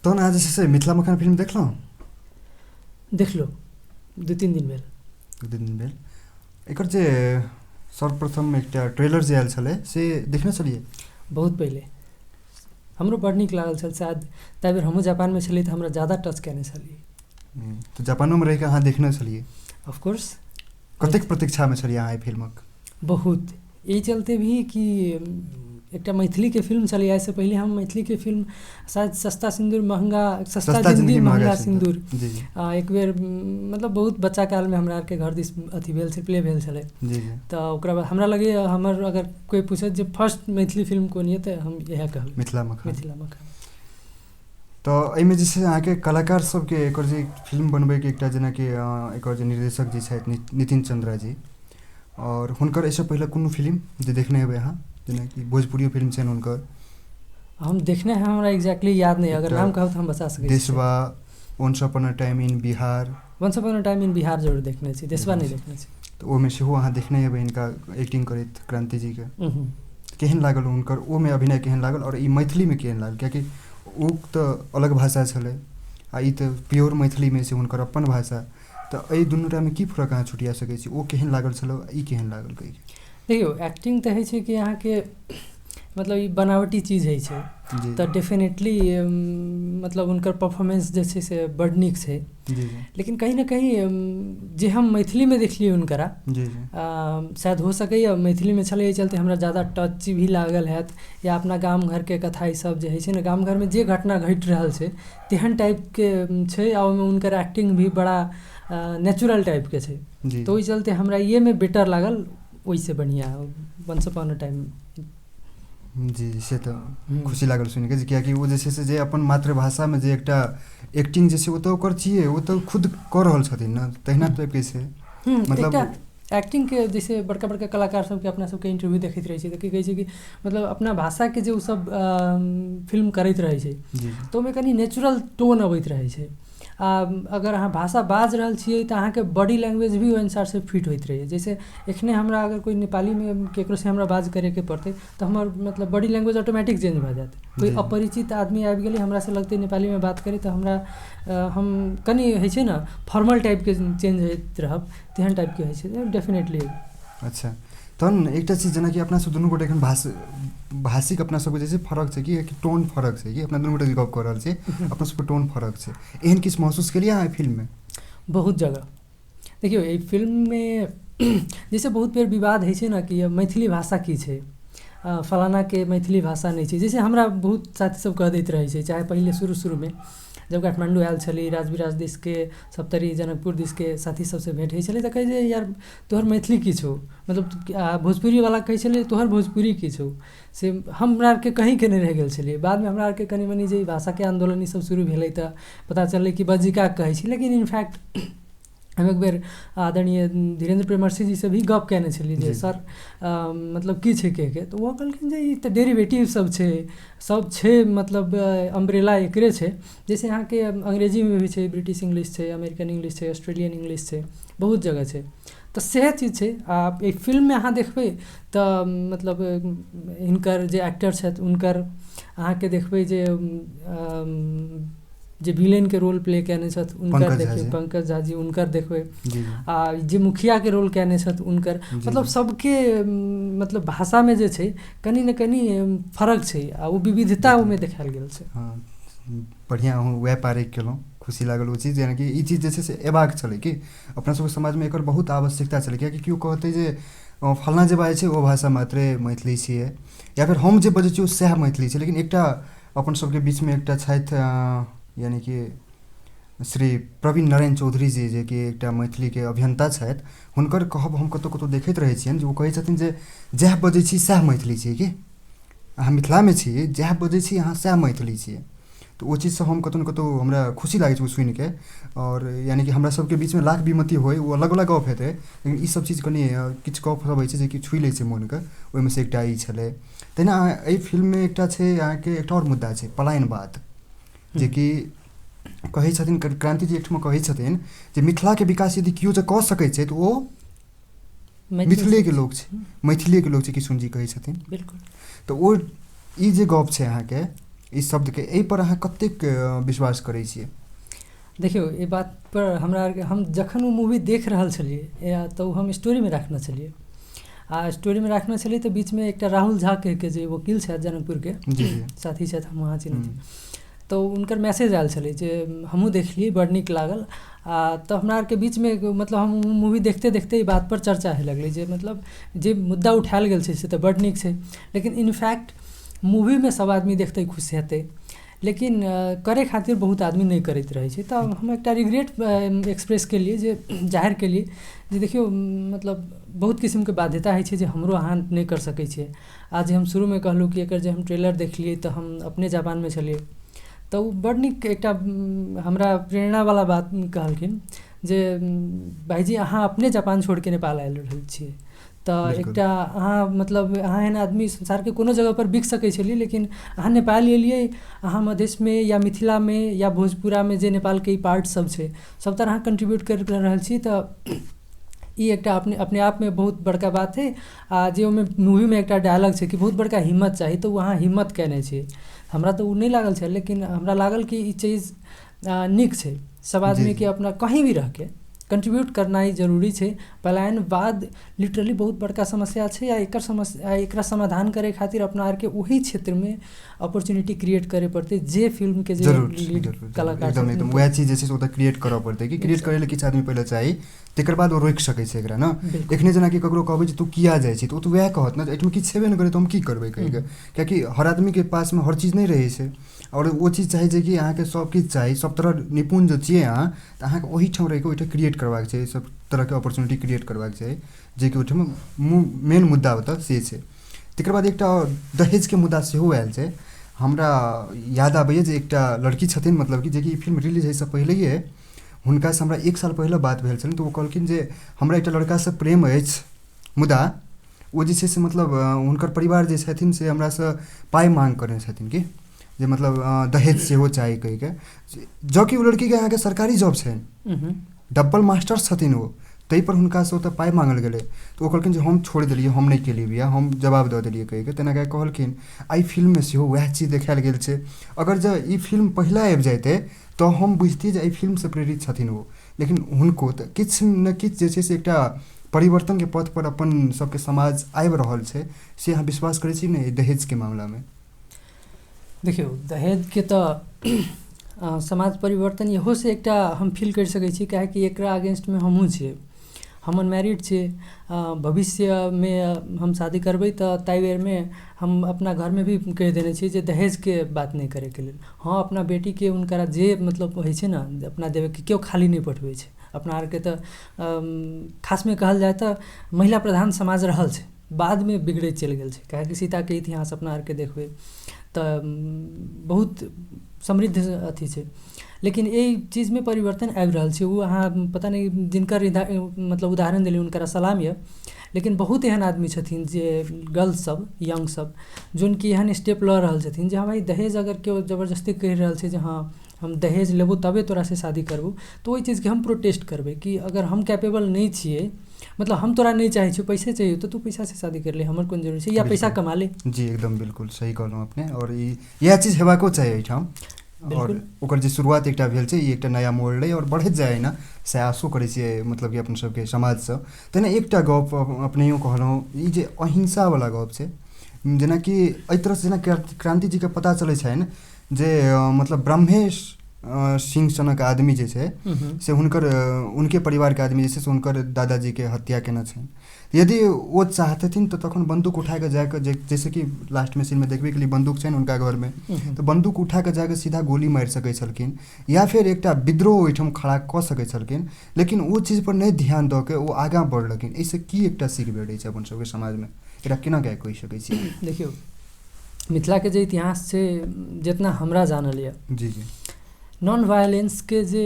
तहन आज से मिथिला मखान फिल्म देखलहुँ? देखलो 2-3 दिन भेल। 2 दिन भेल। एकर जे सर्वप्रथम एकटा ट्रेलर जे आयल छलै से देखने छलियै? बहुत पहिले हमरो बड़ नीक लागल छल। शायद ताहि बेर हमहूँ जापानमे छलियै तऽ हमरा ज़्यादा टच कयने छलियै। तऽ जापानोमे रहि कऽ अहाँ देखने छलियै? ऑफकोर्स। कतेक प्रतीक्षामे छलियै अहाँ एहि फिल्मक? बहुत। ई चलते भी कि एकटा मैथिलीके फिल्म छलै। एहिसँ पहिले हम मैथिलीके फिल्म शायद सस्ता जिंदगी महंगा सिंदूर जी जी एक बेर मतलब बहुत बच्चा कालमे हमरा आरके घर दिस अथी भेल छै, प्ले भेल छलै। जी जी। तऽ ओकरा बाद हमरा लगैए हमर अगर कोइ पूछत जे फर्स्ट मैथिली फिल्म कोन यए तऽ हम इएह कहब, मिथिला मखान। मिथिला मखान। तऽ एहिमे जे छै अहाँके कलाकार सबके एकर जे फिल्म बनबैके एकटा जेनाकि एकर जे निर्देशक जी छथि नितिन चंद्रा जी, और हुनकर एहिसँ पहिले कोनो फिल्म जे देखने हेबै अहाँ, जेनाकि भोजपुरी फिल्म छनि हुनकर? हम देखने हैं, हमरा एग्जैक्टली याद नहीं। अगर नाम कहब तऽ हम बता सकै छी। देशवा, once upon a time in Bihar. Once upon a time in Bihar जरूर देखने छी, देशवा नहीं देखने छी। तऽ ओहिमे सेहो अहाँ देखने हेबै हिनका एक्टिंग करैत, क्रांति जीके। केहन लागल हुनकर ओहिमे अभिनय, केहन लागल और ई मैथिलीमे केहन लागल? कियाकि ओ तऽ अलग भाषा छलै आ ई तऽ प्योर मैथिलीमे छै, हुनकर अपन भाषा। तऽ एहि दुनूटामे की फर्क अहाँ छुटिया सकै छी? ओ केहन लागल छलै, ई केहन लागल कहि? देखियौ, एक्टिंग तऽ होइ छै कि अहाँके मतलब ई बनावटी चीज होइ छै, तऽ डेफिनेटली मतलब हुनकर परफॉर्मेंस जे छै से बड्ड नीक छै। लेकिन कहीं ना कहीं जे हम मैथिलीमे देखलियै हुनकरा, शायद हो सकैए मैथिलीमे छलै, एहि चलते हमरा ज़्यादा टच भी लागल हैत। या अपना गाम घरके कथा ईसब जे होइ छै ने, गाम घरमे जे घटना घटि रहल छै तेहन टाइपके छै, आ ओहिमे हुनकर एक्टिंग भी बड़ा नेचुरल टाइपके छै। तऽ ओहि चलते हमरा इएहमे बेटर लागल ओहिसँ बढ़िआँ वंस अपॉन अ टाइम। जी, से तऽ खुशी लागल सुनिके, कियाकि ओ जे छै से जे अपन मातृभाषामे जे एकटा एक्टिंग जे छै ओ तऽ ओकर छियै, ओ तऽ खुद कऽ रहल छथिन ने, तहिना टाइपके छै। मतलब एक्टिंगके जैसे बड़का बड़का कलाकार सबके अपना सबके इंटरव्यू देखैत रहै छै तऽ की कहै छै कि मतलब अपना भाषाके जे ओसब फिल्म करैत रहै छै तऽ ओहिमे कनि नेचुरल टोन अबैत रहै छै। अगर अहाँ भाषा बाजि रहल छियै तऽ अहाँके बॉडी लैंग्वेज भी ओहि अनुसारसँ फिट होइत रहैए। जैसे एखने हमरा अगर कोइ नेपालीमे ककरोसँ हमरा बात करैके पड़तै तऽ हमर मतलब बॉडी लैंग्वेज ऑटोमेटिक चेंज भऽ जायत। कोइ अपरिचित आदमी आबि गेलै, हमरासँ लगतै नेपालीमे बात करै तऽ हम कनि होइ छै ने फॉर्मल टाइपके चेंज होइत रहब, तेहन टाइपके होइ छै डेफिनेटली। अच्छा, तहन एकटा चीज जेनाकि अपना सब दुनू गोटे एखन भाषिक अपना सबके जे छै फर्क छै कि टोन फर्क छै कि अपना दुनू गोटे गप कऽ रहल छी, अपना सबके टोन फर्क छै, एहन किछु महसूस केलियै अहाँ एहि फिल्ममे? बहुत जगह। देखियौ, एहि फिल्ममे जैसे बहुत बेर विवाद होइ छै ने कि मैथिली भाषा की छै, फलानाके मैथिली भाषा नहि छै। जैसे हमरा बहुत साथी सब कह दैत रहै छै, चाहे पहिले शुरूमे जब काठमांडू आयल छली, राजविराज दिसके, सप्तरी जनकपुर दिसके साथी सबसँ भेँट होइ छलै तऽ कहै छै यार तोहर मैथिली की छौ, मतलब भोजपुरीवला कहै छलै तोहर भोजपुरी की छौ। से हमरा आरके कहीँके नहि रहि गेल छलियै। बादमे हमरा आरके कनि मनि जे भाषाके आन्दोलन ईसब शुरू भेलै तऽ पता चललै कि बज्जिका कहै छै। लेकिन इनफैक्ट हम एक बेर आदरणीय धीरेन्द्र प्रेमर्षि जी से भी गप कयने छलियै जे सर मतलब की छै कहैके, तऽ ओ कहलखिन जे ई तऽ डेरिवेटिव सब छै, मतलब अम्ब्रेला एकरे छै। जैसे अहाँके अंग्रेजीमे भी छै, ब्रिटिश इंग्लिश छै, अमेरिकन इंग्लिश छै, ऑस्ट्रेलियन इंग्लिश छै, बहुत जगह छै। तऽ सएह चीज छै। आ एहि फिल्ममे अहाँ देखबै तऽ मतलब हिनकर जे एक्टर छथि हुनकर अहाँके देखबै जे विलेनके रोल प्ले कयने छथि हुनकर देखियौ, पंकज झा जी हुनकर देखबै, आ जे मुखियाके रोल कयने छथि हुनकर, मतलब सबके मतलब भाषामे जे छै कनि ने कनि फर्क छै आ ओ विविधता ओहिमे देखायल गेल छै। बढ़िआँ, अहूँ वएह पारिक केलहुँ, खुशी लागल ओ चीज। जेनाकि ई चीज जे छै से अयबाक छलै कि अपना सबके समाजमे एकर बहुत आवश्यकता छलै। कियाकि केओ कहतै जे फल्लाँ जे बाजै छै ओ भाषा मात्रे मैथिली छियै, या फेर हम जे बजै छी ओ सएह मैथिली छै। लेकिन एकटा अपन सबके बीचमे एकटा छथि यानी कि श्री प्रवीण नारायण चौधरी जी, जे कि एकटा मैथिलीके अभियंता छथि, हुनकर कहब हम कतहु कतहु देखैत रहै छियनि जे ओ कहै छथिन जे जएह बजै छी सएह मैथिली छियै कि अहाँ मिथिलामे छी, जएह बजै छी अहाँ सएह मैथिली छियै। तऽ ओ चीजसँ हम कतहु ने कतहु हमरा खुशी लागै छै ओ सुनिके। आओर यानी कि हमरा सबके बीचमे लाख विमति होइ ओ अलग अलग गप हेतै, लेकिन ईसब चीज कनि किछु गप सब होइ छै जे कि छुइ लै छै मोनके। ओहिमेसँ एकटा ई छलै। तहिना एहि फिल्ममे एकटा छै अहाँके एकटा आओर मुद्दा छै पलायनवाद, जेकि कहै छथिन क्रांति जी एकठमा कहै छथिन जे मिथिलाके विकास यदि केओ जे कऽ सकै छै तऽ ओ मिथिलेके लोक छै, मैथिलीके लोक छै, किशुन जी कहै छथिन। बिल्कुल। तऽ ओ ई जे गप छै अहाँके ई शब्दके, एहि पर अहाँ कतेक विश्वास करै छियै? देखियौ ई बात पर हमरा हम जखन वो मूवी देख रहल छलियै या तऽ हम स्टोरीमे राखने छलियै, आ स्टोरीमे राखने छलियै तऽ बीचमे एकटा राहुल झा के जे वकील छथि जनकपुरके साथी छथि, हम वहाँ चिन्हैत छी, तऽ हुनकर मैसेज आयल छलै जे हमहूँ देखलियै, बड़ नीक लागल। तऽ हमरा आरके बीचमे मतलब हम मूवी देखते देखते ई बात पर चर्चा होइ लगलै जे मतलब जे मुद्दा उठायल गेल छै से तऽ बड़ नीक छै, लेकिन इनफैक्ट मूवीमे सब आदमी देखतै खुश हेतै, लेकिन करे खातिर बहुत आदमी नहीं करैत रहै छै। तऽ हम एकटा रिग्रेट एक्सप्रेस केलिए, जे जाहिर केलिए जे देखियौ मतलब बहुत किस्मके बाध्यता होइ छै जे हमरो अहाँ नहीं कर सकै छियै। आज हम शुरूमे कहलहुँ कि एकर जे हम ट्रेलर देखलिए तऽ हम अपने जापानमे छलिए, तऽ ओ बड़ नीक एकटा हमरा प्रेरणावाला बात कहलखिन जे भाईजी अहाँ अपने जापान छोड़िके नेपाल आयल रहल छियै, तऽ एकटा अहाँ मतलब अहाँ एहन आदमी संसारके कोनो जगह पर बिक सकै छलिए, लेकिन अहाँ नेपाल एलिए, अहाँ मधेशमे या मिथिलामे या भोजपुरामे जे नेपालके ई पार्ट सब छै सब तरह अहाँ कंट्रीब्यूट कर रहल छी, तऽ ई एकटा अपने आपमे बहुत बड़का बात है। आ जे ओहिमे मूवीमे एकटा डायलॉग छै कि बहुत बड़का हिम्मत चाही, तऽ वहाँ हिम्मत केने छै। हमरा तऽ ओ नहीं लागल छै, लेकिन हमरा लागल कि ई चीज नीक छै, सब आदमीके अपना कहीं भी रहके कंट्रीब्यूट करनाइ जरूरी छै। पलायनवाद लिटरली बहुत बड़का समस्या छै, या एकरा समाधान करे खातिर अपना आरके वही क्षेत्रमे अपॉर्चुनिटी क्रिएट करे पड़तै, जे फिल्मके जे लीड कलाकार एकदम एकदम वएह चीज जे छै से ओतऽ क्रिएट करऽ पड़तै कि क्रिएट करै लेल किछु आदमी पहिले चाही, तकर बाद ओ रोकि सकै छै एकरा ने। एखने जेनाकि ककरो कहबै जे तू किया जाइ छी तऽ ओ तऽ वएह कहत ने, एहिठमा किछु छेबे नहि करै तऽ हम की करबै कहिके, कियाकि हर आदमीके पासमे हर चीज नहि रहै छै, और वो चीज चाही जे कि अहाँके सब किछु चाही, सब तरह निपुण जे छियै अहाँ तऽ अहाँके ओही ठाम रहिके ओहिठाम क्रिएट करबाक चाही, सब तरहके अपॉर्चुनिटी क्रिएट करबाक चाही, जे कि ओहिठाम मेन मुद्दा ओतऽ से छै। तकर बाद एकटा दहेजके मुद्दा सेहो आयल छै। हमरा याद आबैए जे एकटा लड़की छथिन, मतलब कि जेकि फिल्म रिलीज होइसँ पहिलैए हुनकासँ हमरा 1 साल पहिले बात भेल छलनि, तऽ ओ कहलखिन जे हमरा एकटा लड़कासँ प्रेम अछि, मुदा ओ जे छै से मतलब हुनकर परिवार जे छथिन से हमरासँ पाइ माँग करने छथिन कि जे मतलब दहेज सेहो चाही कहिके, जबकि ओ लड़कीके अहाँके सरकारी जॉब छनि, डबल मास्टर्स छथिन ओ, ताहि पर हुनकासँ ओतऽ पाइ माँगल गेलै, तऽ ओ कहलखिन जे हम छोड़ि देलिए, हम नहीं केलिए बियाह, हम जवाब दऽ देलिए कहिके। तेना कऽ कहलखिन एहि फिल्ममे सेहो वएह चीज देखायल गेल छै। अगर जे ई फिल्म पहिला आबि जाइतै तऽ हम बुझतियै जे एहि फिल्मसँ प्रेरित छथिन ओ, लेकिन हुनको तऽ किछु ने किछु जे छै से एकटा परिवर्तनके पथ पर अपन सबके समाज आबि रहल छै, से अहाँ विश्वास करै छी ने दहेजके मामलामे? देखियौ दहेजके तऽ समाज परिवर्तन इहो से एकटा हम फील कर सकै छी, काहेकि एकरा अगेंस्टमे हमहूँ छियै, हम अनमैरिड छियै, भविष्यमे हम शादी करबै तऽ ताहि बेरमे हम अपना घरमे भी कहि देने छियै जे दहेजके बात नहीं करैके लेल। हाँ, अपना बेटीके हुनकरा जे मतलब होइ छै ने अपना देबैके, केओ खाली नहीं पठबै छै। अपना आरके तऽ खासमे कहल जाए तऽ महिला प्रधान समाज रहल छै, बादमे बिगड़ैत चलि गेल छै, काहेकि सीताके इतिहास अपना आरके देखबै तऽ बहुत समृद्ध अथी छै, लेकिन एहि चीजमे परिवर्तन आबि रहल छै। ओ अहाँ पता नहीं जिनकर मतलब उदाहरण देलियै हुनकरा सलाम यऽ, लेकिन बहुत एहन आदमी छथिन जे गर्ल्स सब, यंग सब, जोन कि एहन स्टेप लऽ रहल छथिन जे हाँ भाई दहेज अगर केओ जबरदस्ती कहि रहल छै जे हाँ हम दहेज लेबो तबे तोरासँ शादी करबो, तऽ ओहि चीजके हम प्रोटेस्ट करबै कि अगर हम कैपेबल नहीं छियै, मतलब हम तोरा नहीं चाहै छियौ, पैसे चाहिए तो तू पैसा से शादी कर ले, हमर कोन जरूरी छै, या पैसा कमा ले। जी एकदम बिल्कुल सही कहलहुँ अपने, और इएह चीज हेबाको चाही एहिठाम, और ओकर जे शुरुआत एकटा भेल छै ई एकटा नया मोड़ लै और बढ़ैत जाइ ने, से आशो करै छियै मतलब कि अपन सबके समाजसँ। तेना एकटा गप अपनेयो कहलहुँ, ई जे अहिंसावला गप छै, जेनाकि एहि तरहसँ जेना क्रांति जीके पता चलै छनि जे मतलब ब्रह्मेश सिंह सनक आदमी जे छै से उनके परिवारके आदमी जे छै से हुनकर दादाजीके हत्या केने छनि। यदि वो चाहथिन तऽ तखन बन्दूक उठाके जाके, जैसे कि लास्टमे सीनमे देखबै के लिए बन्दूक छनि हुनका घरमे, तऽ बन्दूक उठाके जाके सीधा गोली मारि सकै छलखिन, या फिर एकटा विद्रोह ओहिठाम खड़ा कऽ सकै छलखिन, लेकिन ओ चीज पर नहि ध्यान दऽ के ओ आगाँ बढ़लखिन। एहिसँ की एकटा सीख भेटै छै अपन सबके समाजमे, एकरा केना कऽ कहि सकै छी? देखियौ मिथिलाके जे इतिहास छै, जितना हमरा जानल यऽ, जी जी, नॉन वायलेंसके जे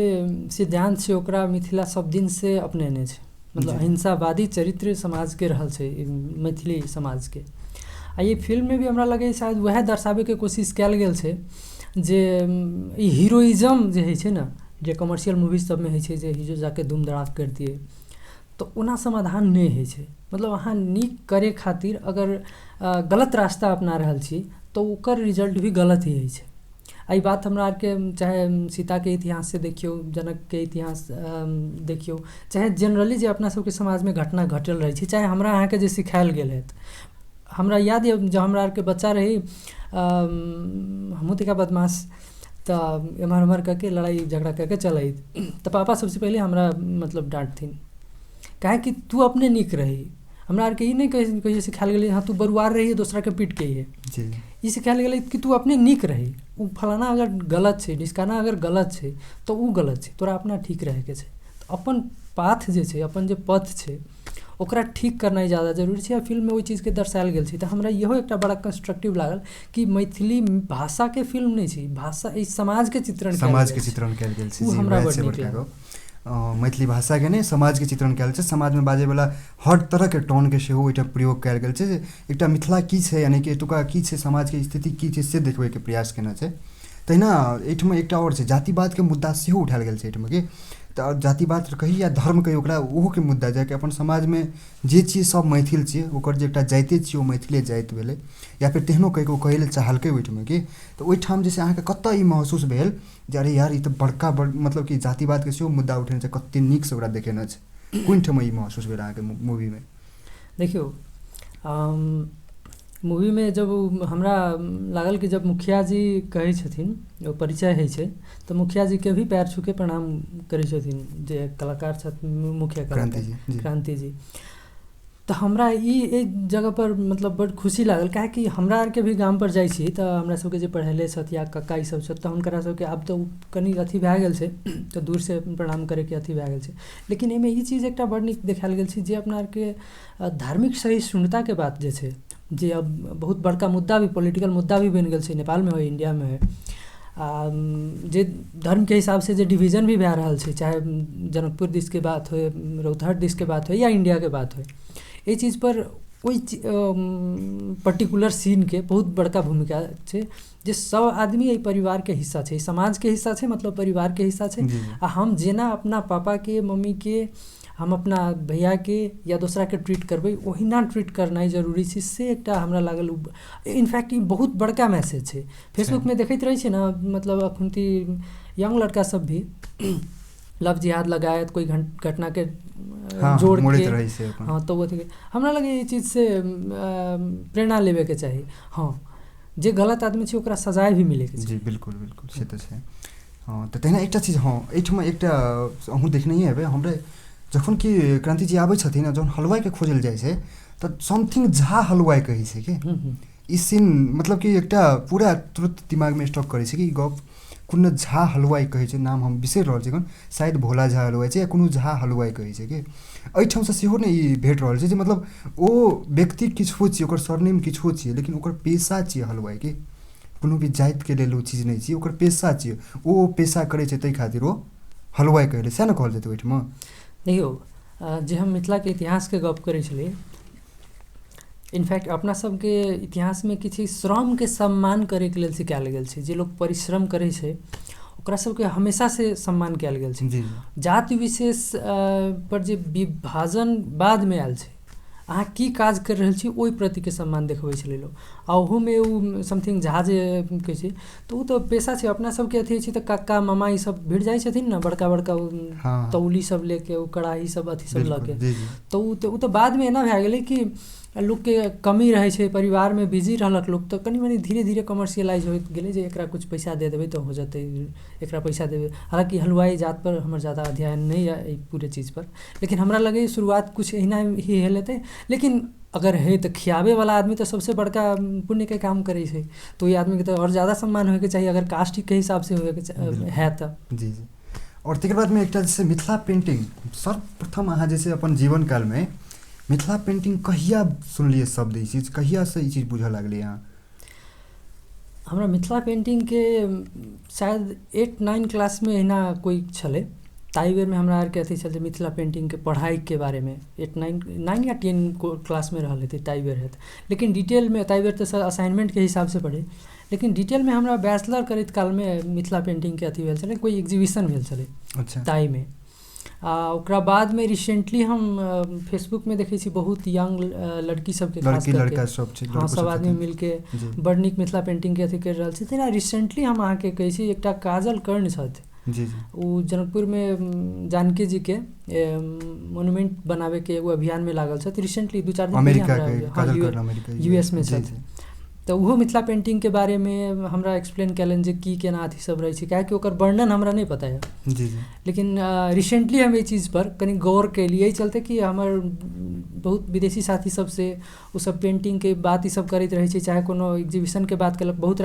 सिद्धांत छै ओकरा मिथिला सब दिनसँ अपनेने छै, मतलब अहिंसावादी चरित्र समाजके रहल छै मैथिली समाजके। आ ये फिल्ममे भी हमरा लगैए शायद वएह दर्शाबैके कोशिश कयल गेल छै जे ई हीरोइज्म जे होइ छै ने, जे कमर्शियल मूवीज सबमे होइ छै जे हीरो जाके धूम धड़ाक कर दिए, तऽ ओना समाधान नहीं होइ छै। मतलब अहाँ नीक करे खातिर अगर गलत रास्ता अपना रहल छी तऽ ओकर रिजल्ट भी गलत ही होइ छै। एहि बात हमरा आरके चाहे सीताके इतिहास से देखियौ, जनकके इतिहास देखियौ, चाहे जनरली जे अपना सबके समाजमे घटना घटल रहै छै, चाहे हमरा अहाँके जे सिखायल गेल हैत। हमरा याद यऽ जब हमरा आरके बच्चा रही, हमहूँ तनिका बदमाश, तऽ एम्हर ओम्हर करके लड़ाई झगड़ा करके चलै, तऽ पापा सबसे पहिले हमरा मतलब डाँटथिन, काहे कि तू अपने नीक रही। हमरा आरके ई नहीं कहियो सिखायल गेलै हाँ तू बरुआर रही दोसरा के पीट के ही, ई सिखायल गेलै कि तू अपने नीक रही। उ फलाना अगर गलत छै, ढिसकाना अगर गलत छै तऽ उ गलत छै, तोरा अपना ठीक रहेके छै। अपन पाथ जे छै, अपन जे पथ छै ओकरा ठीक करनाइ ज़्यादा जरूरी छै। फिल्म में ओहि चीज़के दर्शायल गेल छै। तऽ हमरा इहो एकटा बड़ा कंस्ट्रक्टिव लागल कि मैथिली भाषाके फिल्म नहीं छै, भाषा ई समाजके चित्रण कयल गेल छै। हमरा बड़ नीक लागल। मैथिली भाषाके नहि समाजके चित्रण कयल छै। समाजमे बाजैवला हर तरहके टोनके सेहो ओहिठाम प्रयोग कयल गेल छै। एकटा मिथिला की छै, यानी कि एतुका की छै, समाजके स्थिति की छै से देखबैके प्रयास केना छै। तहिना एहिठाम एकटा आओर छै, जातिवादके मुद्दा सेहो उठायल गेल छै एहिठाम कि तऽ जातिवाद कही या धर्म कही, ओकरा ओहोके मुद्दा छै कि अपन समाजमे जे छियै सब मैथिल छियै, ओकर जे एकटा जाइते छियै ओ मैथिले जाति भेलै, या फिर तेहनो कहि कऽ ओ कहै लेल चाहलकै ओहिठाम कि। तऽ ओहिठाम जे छै अहाँके कतऽ ई महसूस भेल जे अरे यार ई तऽ बड़का मतलब कि जातिवादके सेहो मुद्दा उठेने छै, कतेक नीकसँ ओकरा देखेने छै। कोन ठाम ई महसूस भेल अहाँके मूवीमे? देखियौ मूवीमे जब हमरा लागल कि जब मुखिया जी कहै छथिन, ओ परिचय होइ छै, तऽ मुखिया जीके भी पैर छू के प्रणाम करै छथिन, जे कलाकार छथिन मुख्य कलाकार क्रांति जी। तऽ हमरा ई एक जगह पर मतलब बड़ खुशी लागल, काहे कि हमरा आरके भी गाम पर जाइ छी तऽ हमरा सबके जे पढ़ेले छथि या कक्का ई सब छथि, तऽ हुनकरा सबके आब तऽ कनि अथी भए गेल छै, तऽ दूर से प्रणाम करैके अथी भए गेल छै। लेकिन एहिमे ई चीज एकटा बड़ नीक देखायल गेल छै, जे अपना आरके धार्मिक सहिष्णुताके बात जे छै, जे अब बहुत बड़का मुद्दा भी, पॉलिटिकल मुद्दा भी बनि गेल छै, नेपालमे हो इंडियामे हो, जे धर्मके हिसाबसँ जे डिवीजन भी भए रहल छै, चाहे जनकपुर दिसके बात हो, रौतहट दिसके बात हो, या इंडियाके बात हो, एहि चीज पर ओहि पर्टिकुलर सीनके बहुत बड़का भूमिका छै, जे सब आदमी एहि परिवारके हिस्सा छै, समाजके हिस्सा छै, मतलब परिवारके हिस्सा छै। आ हम जेना अपना पापाके मम्मीके, हम अपना भैयाके या दोसराके ट्रीट करबै, ओहिना ट्रीट करनाइ जरूरी छै। से एकटा हमरा लागल, इनफैक्ट ई बहुत बड़का मैसेज छै। फेसबुकमे देखैत रहै छै ने, मतलब अखुनती यंग लड़का सब भी लव जिहाद लगायत कोई घटनाके जोड़ के, हाँ, तो वो हमरा लगे ई चीज से प्रेरणा लेबेके चाही। हाँ, जे गलत आदमी छै ओकरा सजाए भी मिलेके छै। जी बिल्कुल बिल्कुल, से तऽ छै। हाँ, तऽ तहिना एकटा चीज, हाँ, एहिठाम एकटा अहूँ देखनहिए हेबै, हमरे जखन कि क्रांति जी आबै छथिन, जखन हलवाइके खोजल जाइ छै तऽ समथिंग झा हलवाइ कहै छै कि ई सीन, मतलब कि एकटा पूरा तुरंत दिमागमे स्टॉक करै छै कि ई गप कोनो झा हलवाइ कहै छै, नाम हम बिसरि रहल छी एखन, शायद भोला झा हलवाइ छै या कोनो झा हलवाइ कहै छै कि। एहिठामसँ सेहो ने ई भेट रहल छै जे मतलब ओ व्यक्ति किछो छियै, ओकर सरनेम किछो छियै, लेकिन ओकर पेशा छियै हलवाइ के। कोनो भी जातिके लेल ओ चीज नहि छियै, ओकर पेशा छियै, ओ पेशा करै छै, ताहि खातिर ओ हलवाइ कहै छै, सएह ने कहल जेतै ओहिठाम। देखियौ, जे हम मिथिलाके इतिहासके गप करै छलियै, इनफैक्ट अपना सबके इतिहासमे किछु श्रमके सम्मान करैके लेल सिखायल गेल छै। जे लोग परिश्रम करै छै ओकरा सबके हमेशा से सम्मान कयल गेल छै। जाति विशेष पर जे विभाजन बादमे आयल छै, अहाँ की काज कर रहल छी ओहि प्रतिके सम्मान देखबै छलै लोग। आ ओहूमे ओ समथिंग झा जे कहै छै, तऽ ओ तऽ पेशा छै। अपना सबके अथी छै तऽ कक्का मामा ई सब भिड़ जाइ छथिन ने, बड़का बड़का तौली सब लेके, ओ कढ़ाई सब अथी सब लऽ के, तऽ ओ तऽ बादमे एना भए गेलै कि लोकके कमी रहै छै, परिवारमे बिजी रहलक लोक, तऽ कनि मनि धीरे धीरे कमर्शियलाइज होइत गेलै, जे एकरा कुछ पैसा दे देबै तऽ हो जेतै, एकरा पैसा देबै। हालांकि हलवाई जात पर हमर ज़्यादा अध्ययन नहीं है ई पूरे चीज़ पर, लेकिन हमरा लगे शुरुआत कुछ एहिना ही हेल हेतै। लेकिन अगर है तो खियाबे वाला आदमी तो सबसे बड़का पुण्य के काम करे छै, तो ये आदमी के तो और ज़्यादा सम्मान होइके चाहिए, अगर कास्ट के हिसाब से होइके है तो। जी जी। और तकर बादमे एकटा जैसे मिथिला पेंटिंग, सर्वप्रथम अहाँ जैसे अपन जीवन कालमे मिथिला पेंटिंग कहिया सुनलिए शब्द, ई चीज कहिया से ई चीज बुझऽ लागलिए अहाँ? हमरा मिथिला पेंटिंगके शायद 8-9 क्लासमे एहिना कोई छलै, ताहि बेरमे हमरा आरके अथी छल जे मिथिला पेंटिंगके पढ़ाइके बारेमे 8-9 या 10 क्लासमे रहल हेतै, ताहि बेर हेतै। लेकिन डिटेलमे ताहि बेर तऽ असाइनमेंटके हिसाबसँ पढ़ै, लेकिन डिटेलमे हमरा बैचलर करैत कालमे मिथिला पेंटिंगके अथी भेल छलै, कोई एग्जीबिशन भेल छलै। अच्छा। ताहिमे ओकरा बादमे रिसेंटली हम फेसबुकमे देखै छी बहुत यंग लड़की सबके खास लड़की करके लड़का सब छै, हाँ लड़को सब आदमी छथिन। मिलके जी बड़ नीक मिथिला पेंटिंगके अथी करि रहल छै। तेना रिसेंटली हम अहाँके कहै छी एकटा काजल कर्ण छथि, जी जी ओ जनकपुरमे जानकी जीके मोन्यूमेंट बनाबैके एगो अभियानमे लागल छथि। रिसेंटली 2-4 दिन पहिले अमेरिका हमरा के काजल कर्ण अमेरिका US में जी छथि। जी तऽ ओहो मिथिला पेंटिंगके बारेमे हमरा एक्सप्लेन कयलनि जे की केना अथी सब रहै छै, काहेकि ओकर वर्णन हमरा नहीं पता है। जी जी लेकिन रिसेंटली हम एहि चीज़ पर कनी गौर केलिए, चलते कि हमर बहुत विदेशी साथी सबसे ओ सब पेंटिंगके बात ई सब करैत रहै छै, चाहे कोनो एग्जीबिशनके बात केलक, बहुत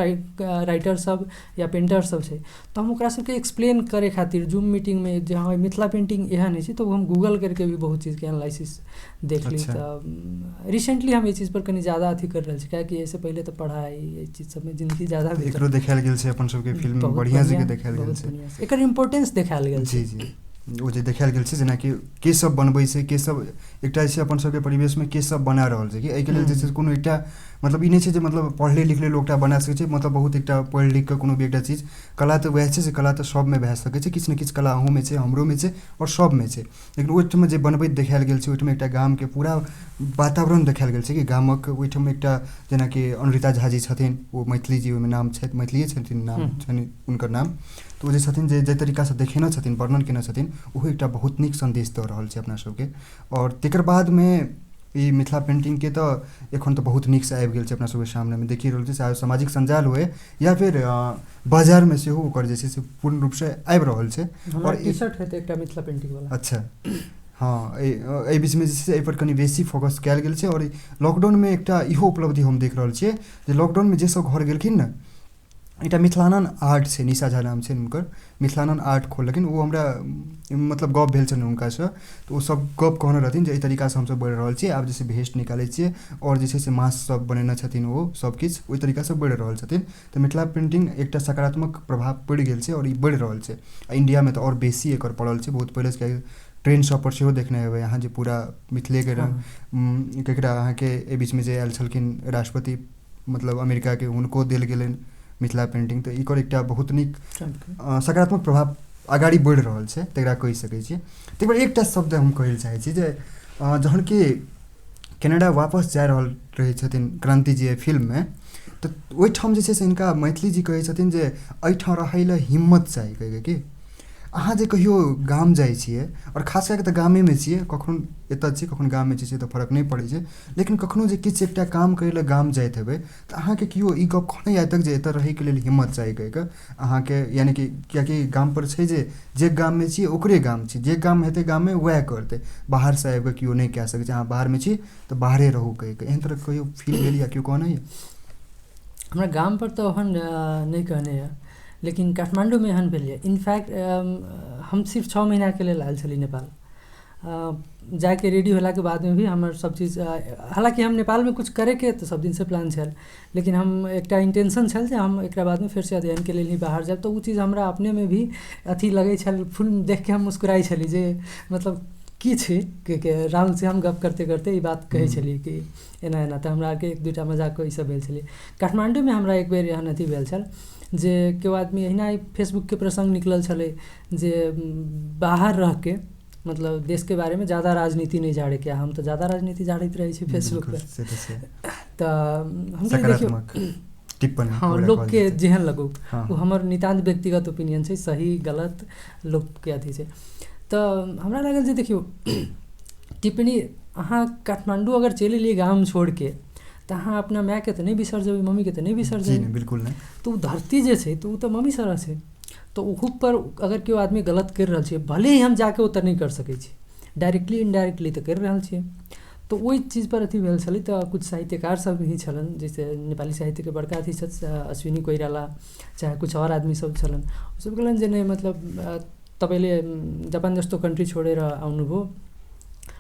राइटर सब या पेंटर सब छै, तो हम ओकरा सबके एक्सप्लेन करे खातिर जूम मीटिंगमे जे हाँ मिथिला पेंटिंग एहन होइ छै, तो हम गूगल करके भी बहुत चीज़के एनालिसिस देख ली। अच्छा। तऽ रिसेंटली हम एहि चीज़ पर कनी ज़्यादा अथी कर रहल छी, काहेकि एहिसँ पहिले तऽ पढ़ाई एहि चीज सबमे जिंदगी ज़्यादा एकरो देखायल गेल छै अपन सबके फिल्म बहुत बढ़िया बढ़िया, जगह देखायल गेल बहुत छै। बढ़िया से एकर इम्पोर्टेंस देखायल गेल छै। जी जी ओ जे देखायल गेल छै, जेनाकि के सब बनबै छै, के सब एकटा जे छै अपन सबके परिवेशमे के सब बना रहल छै, कि एहिके लेल जे छै कोनो एकटा मतलब ई नहि छै जे मतलब पढ़ले लिखले लोग एकटा बना सकै छै, मतलब बहुत एकटा पढ़ि लिख कऽ कोनो भी एकटा चीज कला तऽ वएह छै जे कला तऽ सबमे भए सकै छै, किछु ने किछु कला अहूँमे छै, हमरोमे छै और सबमे छै। लेकिन ओहिठाम जे बनबैत देखायल गेल छै, ओहिठाम एकटा गामके पूरा वातावरण देखायल गेल छै, कि गामक ओहिठाम एकटा जेनाकि अनृता झा जी छथिन, ओ मैथिली जी ओहिमे नाम छथि, मैथिलिए छथिन नाम छनि हुनकर नाम, तऽ ओ जे छथिन जे तरीकासँ देखेने छथिन, वर्णन केने छथिन, ओहो एकटा बहुत नीक संदेश दऽ रहल छै अपना सबके। और तकर बादमे ई मिथिला पेंटिंगके तऽ एखन तऽ बहुत नीकसँ आबि गेल छै अपना सबके सामनेमे, देखि रहल छै, चाहे सामाजिक संजाल होय या फिर बाजारमे सेहो ओकर जे छै से पूर्ण रूपसँ आबि रहल छै। हमरा और टी शर्ट हेतै एकटा मिथिला पेंटिंग वाला। अच्छा हाँ, एहि बीचमे जे छै से एहिपर कनि बेसी फोकस कयल गेल छै। और लॉकडाउनमे एकटा इहो उपलब्धि हम देख रहल छियै जे लॉकडाउनमे जे सब घर गेलखिन ने, एकटा मिथिलानन्द आर्ट छै, निशा झा नाम छै हुनकर, मिथिलानन्द आर्ट खोललखिन। ओ हमरा मतलब गप भेल छनि हुनकासँ, तऽ ओ सब गप कहने रहथिन जे एहि तरीकासँ हमसब बढ़ि रहल छियै, आब जे छै भेस्ट निकालै छियै, और जे छै से मास्क सब बनेने छथिन, ओ सबकिछु ओहि तरीकासँ बढ़ि रहल छथिन। तऽ मिथिला पेंटिंग एकटा सकारात्मक प्रभाव पड़ि गेल छै, और ई बढ़ि रहल छै। इंडियामे तऽ और बेसी एकर पड़ल छै, बहुत पहिलेसँ ट्रेन सब पर सेहो देखने हेबै अहाँ, जे पूरा मिथिलेके रङ्ग ककरा अहाँके एहि बीचमे जे आयल छलखिन राष्ट्रपति मतलब अमेरिकाके, हुनको देल गेलनि मिथिला पेंटिंग। तऽ एकर एकटा बहुत नीक सकारात्मक प्रभाव अगाडि बढ़ि रहल छै, तकरा कहि सकै छियै। तकर बाद एकटा शब्द हम कहै लए चाहै छी जे जहन कि कनाडा वापस जा रहल रहै छथिन क्रांति जी फिल्ममे, तऽ ओहिठाम जे छै से हिनका मैथिली जी कहै छथिन जे एहिठाम रहै लए हिम्मत चाही, कहिके कि अहाँ जे कहियो गाम जाइ छियै, और खास कए कऽ तऽ गामेमे छियै, कखनो एतऽ छियै कखनो गाममे छियै, तऽ फर्क नहि पड़ै छै, लेकिन कखनो जे किछु एकटा काम करै लए गाम जाइत हेबै, तऽ अहाँके केओ ई गप कहने आइ तक जे एतऽ रहैके लेल हिम्मत चाही कहिके अहाँके, यानि कि किएकि गामपर छै जे गाममे छियै ओकरे गाम छी, जे काम हेतै गाममे वएह करतै, बाहरसँ आबि कऽ केओ नहि कए सकै छै अहाँ बाहरमे छी तऽ बाहरे रहू कहिके। एहन तरह कहियो फील भेल या केओ कहने यऽ? हमरा गामपर तऽ ओहन नहि कहने यऽ, लेकिन काठमाण्डूमे एहन भेल यऽ। इनफैक्ट हम सिर्फ 6 महीनाके लेल आयल छली नेपाल। जाके रेडी होलाके बादमे भी हमर सब चीज, हालांकि हम नेपालमे कुछ करैके तऽ सब दिनसँ प्लान छल, लेकिन हम एकटा इंटेंशन छल जे हम एकरा बादमे फेरसँ अध्ययनके लेल ही बाहर जायब। तऽ ओ चीज हमरा अपनेमे भी अथी लगै छल, फिल्म देख के हम मुस्कुराइ छली जे मतलब की छै कि राहुल से हम गप करते करते ई बात कहै छली कि एना एना। तऽ हमरा आरके 1-2टा मजाक ई सब भेल छलै। काठमाण्डूमे हमरा एक बेर एहन अथी भेल छल जे केओ आदमी अहिना फेसबुकके प्रसङ्ग निकलल छलै जे बाहर रहके मतलब देशके बारेमे ज़्यादा राजनीति नहीं झाड़ैके। हम तऽ ज़्यादा राजनीति झाड़ैत रहै छी फेसबुकपर, तऽ हम देखियौ टिप्पणी हाँ लोकके जेहन लगौ हाँ, वो हमर नितान्त व्यक्तिगत ओपिनियन छै, सही गलत लोकके अथी छै। तऽ हमरा लागल जे देखियौ टिप्पणी अहाँ काठमाण्डू अगर चलि एलियै गाम छोड़िके, तऽ अहाँ अपना मायके तऽ नहि बिसर जेबै, मम्मीके तऽ नहि बिसर जेबै, बिल्कुल नहि। तऽ ओ धरती जे छै तऽ ओ तऽ मम्मी सर छै। तऽ ओहू पर अगर केओ आदमी गलत करि रहल छै, भले ही हम जाके ओतऽ नहि कर सकै छी, डायरेक्टली इनडायरेक्टली तऽ करि रहल छियै। तऽ ओहि चीज पर अथी भेल छलै। तऽ कुछ साहित्यकार सब भी छलन, जैसे नेपाली साहित्यके बड़का अथी छथि अश्विनी कोइराला, चाहे कुछ और आदमी सब छलन, ओ सब कहलन जे नहि मतलब तपाईँले जापान जस्तो कन्ट्री छोडेर आउनुभयो।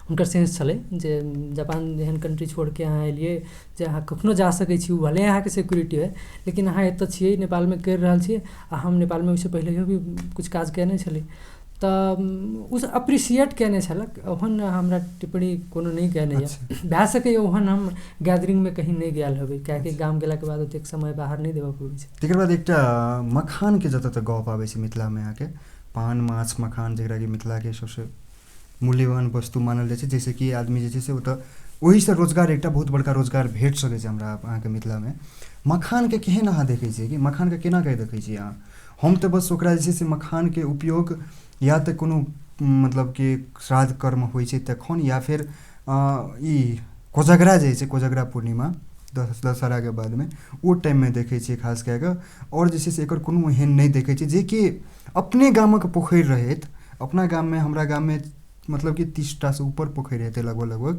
हुनकर सेंस छलै जे जापान एहन कन्ट्री छोड़िके अहाँ एलियै जे अहाँ कखनो जा सकै छी, भले अहाँके सिक्योरिटी है, लेकिन अहाँ एतऽ छियै नेपालमे करि रहल छियै। आ हम नेपालमे ओहिसँ पहिलेयो भी कुछ काज कयने छली। तऽ उस अप्रिशिएट केने छलक। ओहन हमरा टिप्पणी कोनो नहीं कहने अच्छा। भए सकै ओहन हम गैदरिंग में कहीं नहीं गेल हेबै, कियाकि अच्छा। गाम गेलाके बाद ओतेक समय बाहर नहीं देबऽ पड़ै छै। तकर बाद एकटा मखान के जतऽ तक गप आबै छै मिथिला में अहाँके पान माछ मखान जेकरा कि मिथिला के सबसे मूल्यवान वस्तु मानल जाइ छै, जैसे कि आदमी जे छै से ओतऽ ओहिसँ रोजगार एकटा बहुत बड़का रोजगार भेट सकै छै हमरा अहाँके मिथिला में। मखान के केहन अहाँ देखै छियै कि मखान के केना कऽ देखै छियै अहाँ? हम तऽ बस ओकरा जे छै से मखान के उपयोग या तऽ कोनो मतलब कि श्राद्ध कर्म होइ छै तखन, या फिर ई कोजगरा जे छै कोजगरा पूर्णिमा दशहरा के बाद में ओ टाइम में देखै छियै खास कए कऽ। और जे छै से एकर कोनो एहन नहीं देखै छियै जे कि अपने गामक पोखरि रहैत। अपना गाम में हमरा गाम में मतलब कि 30टा से ऊपर पोखरि हेतै लगभग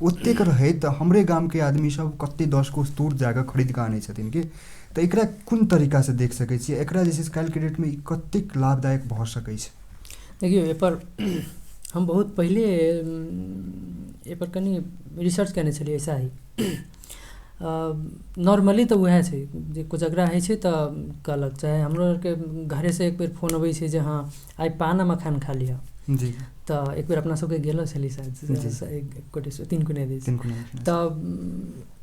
ओतेक रहै तऽ हमरे गाम के आदमी सब कते 10 कोस दूर जाकऽ खरीद कऽ आनै छथिन कि। तऽ एकरा कोन तरीका से देख सकै छियै? एकरा जे छै से काल्हि के डेट में ई कतेक लाभदायक भऽ सकै छै? देखियौ एहिपर हम बहुत पहिले एहिपर कनि रिसर्च केने छलियै ऐसा ही। नॉर्मली तऽ वएह छै जे कोजगरा होइ छै तऽ कहलक, चाहे हमरो आरके घरे से एक बेर फोन अबै छै जे हाँ आइ पान आ मखान खा लिअ। जी। तऽ एक बेर अपना सबके गेलो छली शायद तीन कोने दिस, तऽ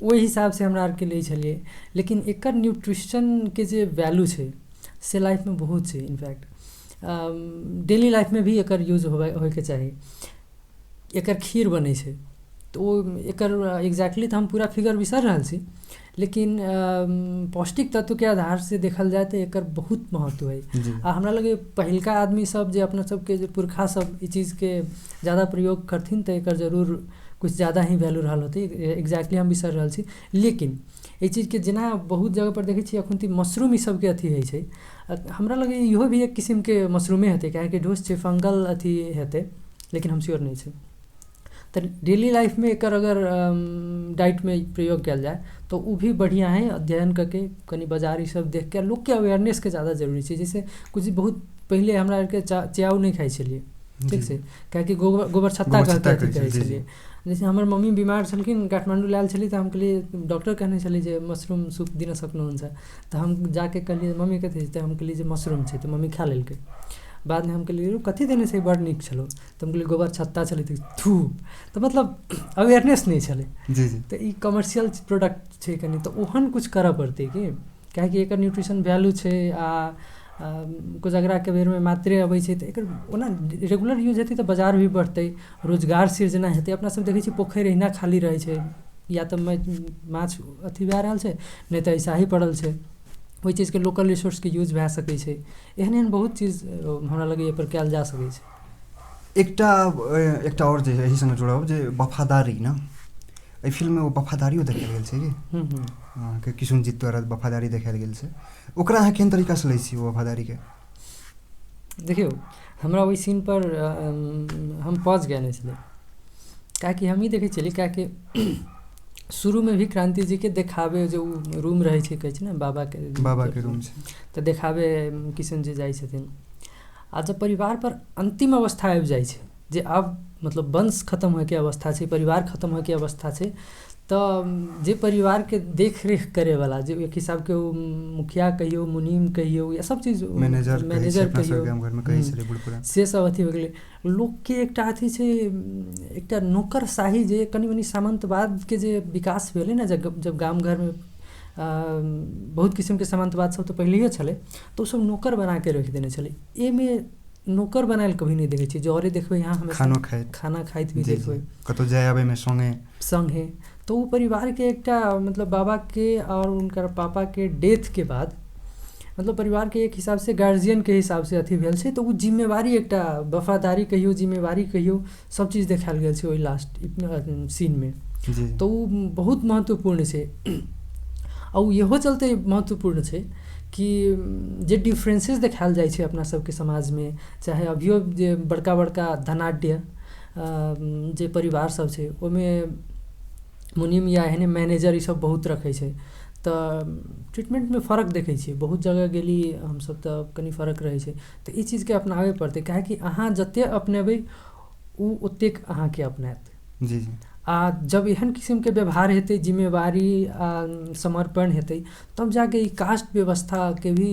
ओहि हिसाब से हमरा आरके लै छलियै। लेकिन एकर न्यूट्रिशन के जे वैल्यू छै से लाइफ में बहुत छै। इनफैक्ट डेली लाइफ में भी एकर यूज होइके चाही। एकर खीर बनै छै तऽ ओ एकर एग्जैक्टली तऽ हम पूरा फिगर बिसर रहल छी, लेकिन पौष्टिक तत्व के आधार से देखल जाए तऽ एकर बहुत महत्व है। आ हमरा लगे पहिलका आदमी सब जे अपना सबके जे पुरखा सब ई चीज के ज़्यादा प्रयोग करथिन तऽ एकर जरूर कुछ ज़्यादा ही वैल्यू रहल होतै। एग्जैक्टली हम बिसर रहल छी। लेकिन एहि चीज के जेना बहुत जगह पर देखै छियै अखन मशरूम ई सब के अथी होइ छै, हमरा लगे इहो भी एक किस्म के मशरूमे हेतै, काहेकि ढूस छै फंगल अथी हेतै, लेकिन हम श्योर नहीं छै। तो डेली लाइफ में एकर अगर डाइट में प्रयोग किया जाए तो वो भी बढ़िया है। अध्ययन करके कनी बाजार सब देख के लोग के अवेयरनेस के ज़्यादा जरूरी है। जैसे कुछ बहुत पहले हमरा के च्याउ नहीं खाई छलिए, ठीक से, कियाकि गोबर छत्ता कहके अथी कहै छलिए। जैसे हमर मम्मी बीमार छलखिन, काठमांडू लायल छली, तऽ हम कहलिए डॉक्टर कहने छली जे मशरूम सूप दिन सकनुहुन्छ। तऽ हम जाके कहलिए मम्मी कथी छै, तऽ हम कहलिए जे मशरूम छै, तऽ मम्मी खा लेलकै। बाद में हम कहलिए कथी देने छै, बड़ नीक छलो। तऽ हम कहलिए गोबर छत्ता छलै, थू। तऽ मतलब अवेयरनेस नहीं छलै। तऽ ई कमर्शियल प्रोडक्ट छै कनी, तऽ ओहन कुछ करऽ पड़तै कि, कियाकि एकर न्यूट्रिशन वैल्यू छै। आ कोजगरा के बेर में मात्रे अबै छै, तऽ एकर ओना रेगुलर यूज हेतै तऽ बाजार भी बढ़तै, रोजगार सृजना हेतै। अपना सब देखै छी पोखरि एहिना खाली रहै छै, या तऽ माछ अथी भए रहल छै, नहीं तऽ ऐसा ही पड़ल छै। ओहि चीज के लोकल रिसोर्स के यूज भए सकै छै। एहन एहन बहुत चीज हमरा लगे एहि पर कयल जा सकै छै। एकटा और जे एही संगे जुड़ब जे वफादारी ना, एहि फिल्म में वो वफादारियो देखायल गेल छै कि अहाँके किशुनजीत द्वारा वफादारी देखायल गेल छै, ओकरा अहाँ केहन तरीका से लै छी वो वफादारी के? देखियौ हमरा ओहि सीन पर हम पॉज गए छलै, कियाकि हम ही देखै छलियै, कियाकि शुरू में भी क्रांति जी के देखाबे जो रूम रहे छै, कहै छै ना बाबा के रूम छै, तऽ देखाबे किशन जी जाइ छथिन। आ जब परिवार पर अंतिम अवस्था आबि जाइ छै, जे अब मतलब वंश खत्म होइके अवस्था छै, परिवार खत्म होइके अवस्था छै, तऽ जे परिवार के देख रेख करे वाला, जे एक हिसाब के मुखिया कहियो, मुनीम कहियो, या सब चीज मैनेजर कहियो, से सब अथी हो गेलै। लोक के एकटा अथी छै, एकटा नौकरशाही जे कनी मनी सामंतवाद के जे विकास भेलै ना, जब गाम घर में बहुत किस्म के सामंतवाद सब तो पहले छलै, तो सब नौकर बना के रख देने छलै। एमे नौकर बनायल कभी नहीं देखे छी, जौरे देखबै यहाँ हमेशा खाना खाइत भी देखबै, कतौ जाय आबै में संगे। तो वो परिवार के एकटा मतलब बाबा के और उनकर पापा के डेथ के बाद मतलब परिवार के एक हिसाब से गार्जियन के हिसाब से अथी भेल छै, तो वो जिम्मेवारी एकटा वफादारी कहियो, जिम्मेवारी कहियो, सब चीज देखायल गेल छै ओहि लास्ट सीन में। तो वो बहुत महत्वपूर्ण छै। और इहो चलते महत्वपूर्ण छै कि जे डिफरेंसेस देखायल जाइ छै अपना सबके समाज में, चाहे अभियो जे बड़का बड़का धनाढ्य जे परिवार सब छै, ओहिमे मुनीम या एहने मैनेजर ई सब बहुत रखै छै, तऽ ट्रीटमेंट में फ़र्क देखै छियै। बहुत जगह गेली हमसब तऽ कनी फ़र्क रहै छै, तऽ ई चीज के अपनाबे पड़तै, काहेकि अहाँ जते अपनेबै ओ ओतेक अहाँके अपनायत। आ जब एहन किस्म के व्यवहार हेतै, जिम्मेवारी आ समर्पण हेतै, तब जाके ई कास्ट व्यवस्था के भी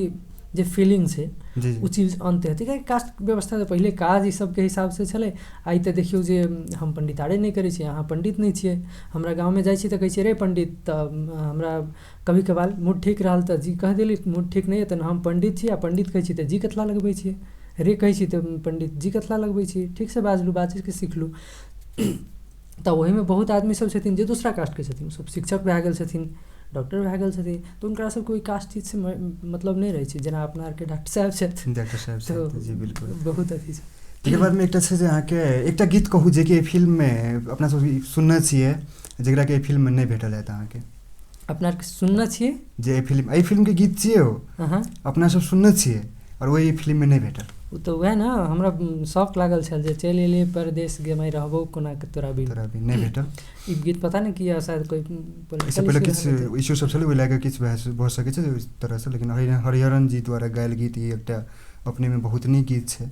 जे फीलिंग छै जी उ चीज अंत हेतै कियाकि कास्ट व्यवस्था तऽ पहिले काज ई सबके हिसाब से छलै। आइ तऽ देखियौ जे हम पंडितारे नहि करै छी, अहाँ पंडित नहि छियै, हमरा गाँवमे जाइ छी तऽ कहै छियै रे पंडित, तऽ हमरा कभी कभार मूड ठीक रहल तऽ जी कह देली, मूड ठीक नहीं है तऽ हम पंडित छी, आ पंडित कहै छी तऽ जी कथला लगबै छियै, रे कहै छी तऽ पंडित जी कथला लगबै छियै, ठीक से बाजलू, बाजके सिखलू। तऽ ओहिमे बहुत आदमी सब छथिन जे दूसरा कास्टके छथिन, सब शिक्षक भए गेल छथिन, डॉक्टर भए गेल छथिन, तऽ हुनका सबके कोइ कास्ट चीज से मतलब नहि रहै छै, जेना अपना आरके डॉक्टर साहब छथि डॉक्टर साहब तऽ जी बिल्कुल। बहुत अथी छै। तकर बादमे एकटा छै जे अहाँके एकटा गीत कहू जे कि फिल्ममे अपना सब सुनने छियै, जकरा कि एहि फिल्ममे नहि भेटल हैत अहाँके। अपना आरके सुनने छियै जे एहि फिल्मके गीत छियै ओ अपना सब सुनने छियै और वो एहि फिल्ममे नहि भेटल। ओ तऽ वएह ने हमरा शौक लागल छल जे चलि एलियै परदेश गे मैं रहबौ कोना के तोरा बिन नहि भेटल। ई गीत पता नहि किया, शायद कोई इससे पहिले किछु इश्यू सब छलै, ओहि लए कऽ किछु भऽ सकै छै ओहि तरहसँ, लेकिन हरिहरन जी द्वारा गायल गीत ई एकटा अपनेमे बहुत नीक गीत छै।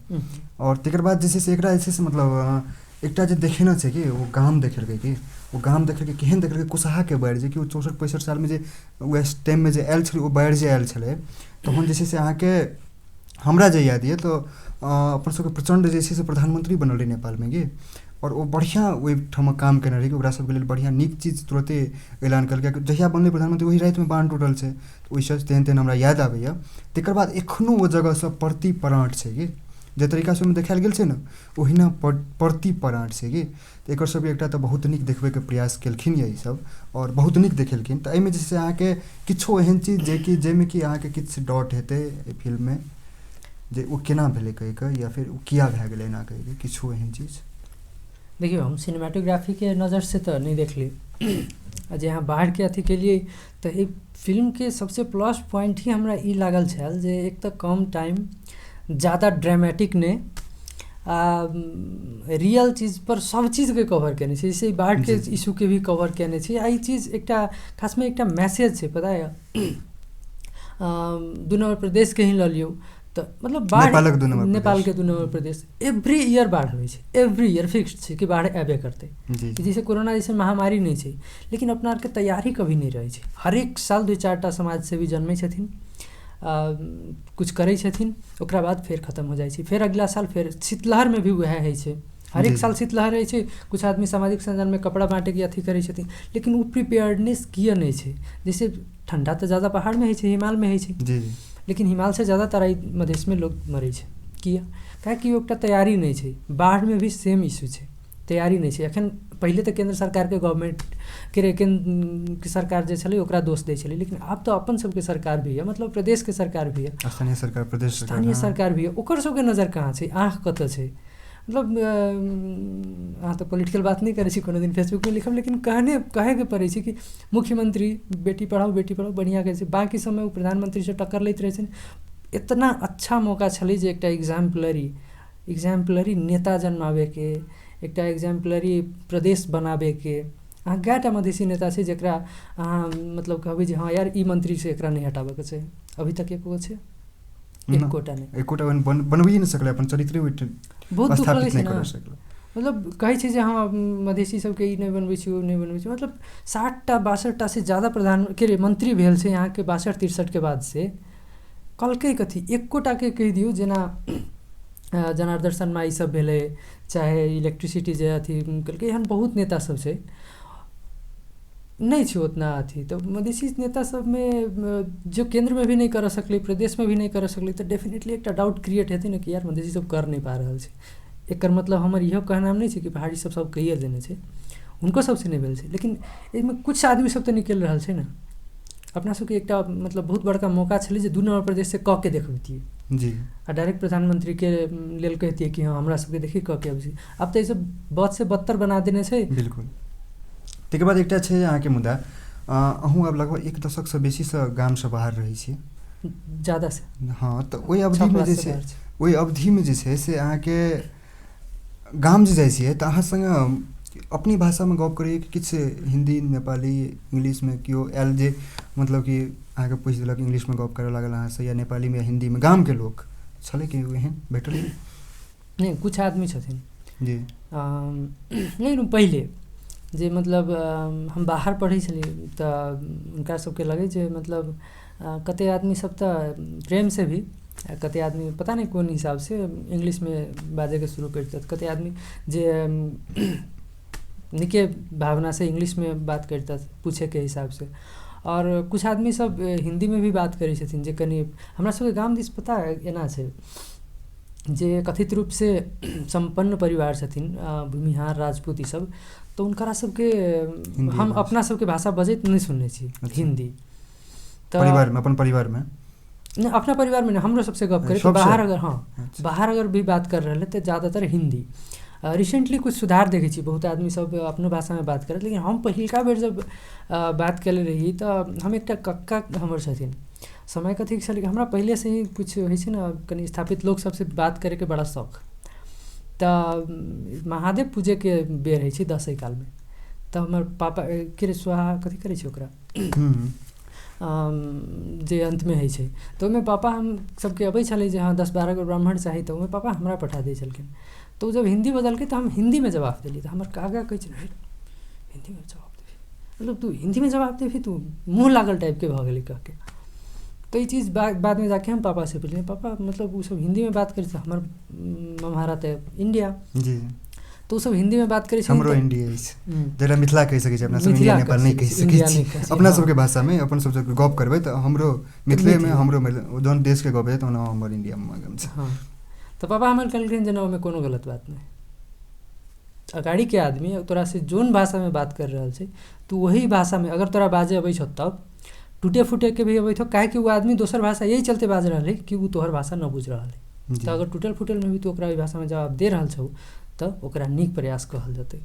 और तकर बाद जे छै से एकरा जे छै से मतलब एकटा जे देखेने छै कि ओ गाम देखेलकै, कि ओ गाम देखेलकै केहन देखेलकै, कुशहाके बाढ़ि जे कि ओ 64-65 सालमे जे उएह टाइममे जे आयल छलै, ओ बाढ़ि जे आयल छलै तहन जे छै से अहाँके हमरा जे याद यऽ तऽ अपन सबके प्रचण्ड जे छै से प्रधानमंत्री बनल रहै नेपालमे गे, और ओ बढ़िआँ ओहिठाम काम केने रहै, ओकरा सबके लेल बढ़िआँ नीक चीज तुरते ऐलान केलकै, जहिया बनलै प्रधानमंत्री ओहि रातिमे बाँध टूटल छै, ओहिसँ तेहन तेहन हमरा याद आबैए। तकर बाद एखनहु ओ जगहसँ परती पराँठ छै कि जे तरीकासँ ओहिमे देखायल गेल छै ने, ओहिना परती पराँठ छै कि, तऽ एकर सबके एकटा तऽ बहुत नीक देखबैके प्रयास केलखिन यऽ ईसब, और बहुत नीक देखेलखिन। तऽ एहिमे जे छै से अहाँके किछो एहन चीज जे कि जाहिमे कि अहाँके किछु डाउट हेतै एहि फिल्ममे जे ओ केना भेलै कहिके, या फिर ओ किया भए गेलै एना कहिके, किछो एहन चीज। देखियौ हम सिनेमाटोग्राफीके नज़रसँ तऽ नहि देखली, आ जे अहाँ बाहरके अथी केलियै तऽ एहि फिल्मके सबसँ प्लस पॉइंट ही हमरा ई लागल छल जे एक तऽ कम टाइम, ज़्यादा ड्रामेटिक नहि, आ रियल चीज पर सब चीजके कवर केने छै, जैसे बाढ़िके इशूके भी कवर केने छै। आ ई चीज एकटा खासमे एकटा मैसेज छै, पता यऽ 2 नंबर प्रदेशके ही लऽ लियौ तऽ मतलब बाढ़ि नेपालके 2 नंबर प्रदेश एवरी ईयर बाढ़ होइ छै, एवरी ईयर फिक्स छै कि बाढ़ि अयबे करतै। जैसे कोरोना जैसे महामारी नहीं छै, लेकिन अपना आरके तैयारी कभी नहीं रहै छै। हरेक साल 2-4टा समाजसेवी जन्मै छथिन, कुछ करै छथिन, ओकरा बाद फेर खत्म हो जाइ छै, फेर अगिला साल फेर शीतलहरमे भी वएह होइ छै, हरेक साल शीतलहर होइ छै। कुछ आदमी सामाजिक संजालमे कपड़ा बाँटेके अथी करै छथिन, लेकिन ओ प्रिपेयर्डनेस किया नहीं छै। जैसे ठंडा तऽ ज़्यादा पहाड़मे होइ छै, हिमालयमे होइ छै, लेकिन हिमालयसँ ज़्यादा तराई मधेशमे लोग मरै छै, किया काहेकि एकटा तैयारी नहीं छै। बाढ़मे भी सेम इशू छै, तैयारी नहीं छै। एखन पहिले तऽ केंद्र सरकारके केंद्र सरकार जे छलै ओकरा दोष दै छलै, लेकिन आब तऽ अपन सबके सरकार भी है, मतलब प्रदेशके सरकार भी है, स्थानीय सरकार, प्रदेश सरकार, स्थानीय सरकार भी है, ओकर सबके नजर कहाँ छै, आँख कतऽ छै। मतलब अहाँ तऽ पॉलिटिकल बात नहीं करै छी, कोनो दिन फेसबुकमे लिखब, लेकिन कहैके पड़ै छै कि मुख्यमंत्री बेटी पढ़ाओ बढ़िआँ कहै छै, बाँकी समय ओ प्रधानमंत्रीसँ टक्कर लैत रहै छै। इतना अच्छा मौका छलै जे एकटा एग्जाम्पलरी नेता जन्माबैके, एकटा एग्जाम्पलरी प्रदेश बनाबैके। अहाँ कएटा मधेसी नेता छै जकरा अहाँ मतलब कहबै जे हाँ यार ई मंत्रीसँ एकरा नहीं हटाबैके छै, अभी तक एको छै, एकोटा नहीं, एकोटा बनबै नहि सकलै, अपन चरित्रे बहुत दुःख लगै छै ने। मतलब कहै छै जे हाँ मधेसी सबके ई नहीं बनबै छी, ओ नहीं बनबै छी, मतलब 60टा 62टा से ज़्यादा मंत्री भेल छै यहाँके 62-63 के बाद से, कलकै कथी, एकोटाके कहि दियौ जेना जनार्दन शर्मा ई सब भेलै, चाहे इलेक्ट्रिसिटी जे अथी केलकै, एहन बहुत नेता सब छै, नहीं छै उतना अथी। तो मधेसी नेता सबमे जो केंद्रमे भी नहीं कर सकलै, प्रदेशमे भी नहीं कर सकलै, तऽ डेफिनेटली एकटा डाउट क्रिएट हेतै ने कि यार मधेसी सब कर नहीं पा रहल छै। एकर मतलब हमर इहो कहनाम नहीं छै कि पहाड़ी सब कइए देने छै, हुनको सबसँ नहीं भेल छै, लेकिन एहिमे कुछ आदमी सब तऽ निकलि रहल छै ने। अपना सबके एकटा मतलब बहुत बड़का मौका छलै जे 2 नंबर प्रदेशसँ कऽ के देखबतियै जी, आ डायरेक्ट प्रधानमंत्रीके लेल कहतियै कि हाँ हमरा सबके देखी कऽ के अबै छी। आब तऽ ई सब बदसँ बदतर बना देने छै। बिल्कुल। तकर बाद एकटा छै अहाँके मुद्दा, अहूँ आब लगभग 1 दशकसँ बेसीसँ गामसँ बाहर रहै छियै, ज़्यादासँ, हाँ, तऽ ओहि अवधिमे जे छै, ओहि अवधिमे जे छै से अहाँके गाम जे जाइ छियै तऽ अहाँ सङ्गे अपनी भाषामे गप करैए कि किछु हिंदी, नेपाली, इंग्लिशमे केओ आयल जे मतलब कि अहाँके पूछि देलक, इंग्लिशमे गप करऽ लागल अहाँसँ, या नेपालीमे या हिंदीमे, गामके लोक छलै कि एहन भेटल? नहीं, कुछ आदमी छथिन जी, लेकिन पहिले जे मतलब हम बाहर पढ़ै छलियै तऽ हुनका सबके लगै जे मतलब कते आदमी सब त प्रेम से भी, कते आदमी पता नहीं कौन हिसाब से इंग्लिश में बाजे के शुरू कर देते, कते आदमी जे निके भावना से इंग्लिश में बात करता पूछे के हिसाब से, और कुछ आदमी सब हिंदी में भी बात करै छथिन जे कनि हमरा सबके गाम दिस पता एना छै जे कथित रूप से संपन्न परिवार छथिन, भूमिहार राजपूत ई सब, तो उनकरा सबके हम अपना सबके भाषा बजैत नहीं सुनने छी हिंदी। परिवार में, अपन परिवार में नहीं, अपना परिवार में हमरो सबसे गप करे तो बाहर अगर बाहर अगर भी बात कर रहे तो ज़्यादातर हिंदी। रिसेंटली कुछ सुधार देखे छी, बहुत आदमी सब अपनो भाषा में बात करत, लेकिन हम पहिलका बेर जब बात कले रही तो हम एक कक्का हमर छथिन, समय कथी छल कि हमरा पहले से ही कुछ होइ छै ना कनि स्थापित लोग सबसे बात करे के बड़ा शौक, तो महादेव पूजे के बेर होइ छै दसैं काल में, तो हमर पापा के रे स्वाहा कथी करे छै ओकरा जे अंत में होइ छै, तो ओहिमे पापा हम सबके अबै छलै जे हाँ 10-12 गो ब्राह्मण चाही, तो ओहिमे पापा हमरा पठा दै छलखिन। तो जब हिंदी बदलकै तो हम हिंदी में जवाब देली, तो हमर काका कहै छै हिंदी में जवाब देबी, मतलब तू हिंदी में जवाब देबी, तू मुँह लागल टाइप के भऽ गेली कह के। तो ये चीज़ बाद में जाके हम पापा से पूछलिए, पापा मतलब वो सब हिंदी में बात करै छै, हमर मम्हारा तऽ इंडिया जी, तो सब हिंदी में बात करै छै, हमरो इंडिया अछि जेकरा मिथिला कहि सकै छै, अपना सब इंडिया नेपाल नहीं कहि सकै छी, अपना सबके भाषा में अपन सब जब गप करबै तऽ हमरो मिथिले में हमरो जौन देश के गप है तो हमर इंडिया में मालूम छै। हाँ, तो पापा हमर कहलखिन जेना ओहिमे कोनो गलत बात नहीं, अगाड़ी के आदमी तोरा से जोन भाषा में बात कर रहल छै तू वही भाषा में अगर तोरा बाजे अबै छौ तब टूटे फूटे के भी अबै छौ, काहे कि वो आदमी दोसर भाषा यही चलते बाज रहल है कि वो तोहर भाषा न बुझ रहल है, तो अगर टूटल फूटल में भी तू ओकरा भाषा में जवाब दे रहल छौ तो ओकरा नीक प्रयास कहल जेतै,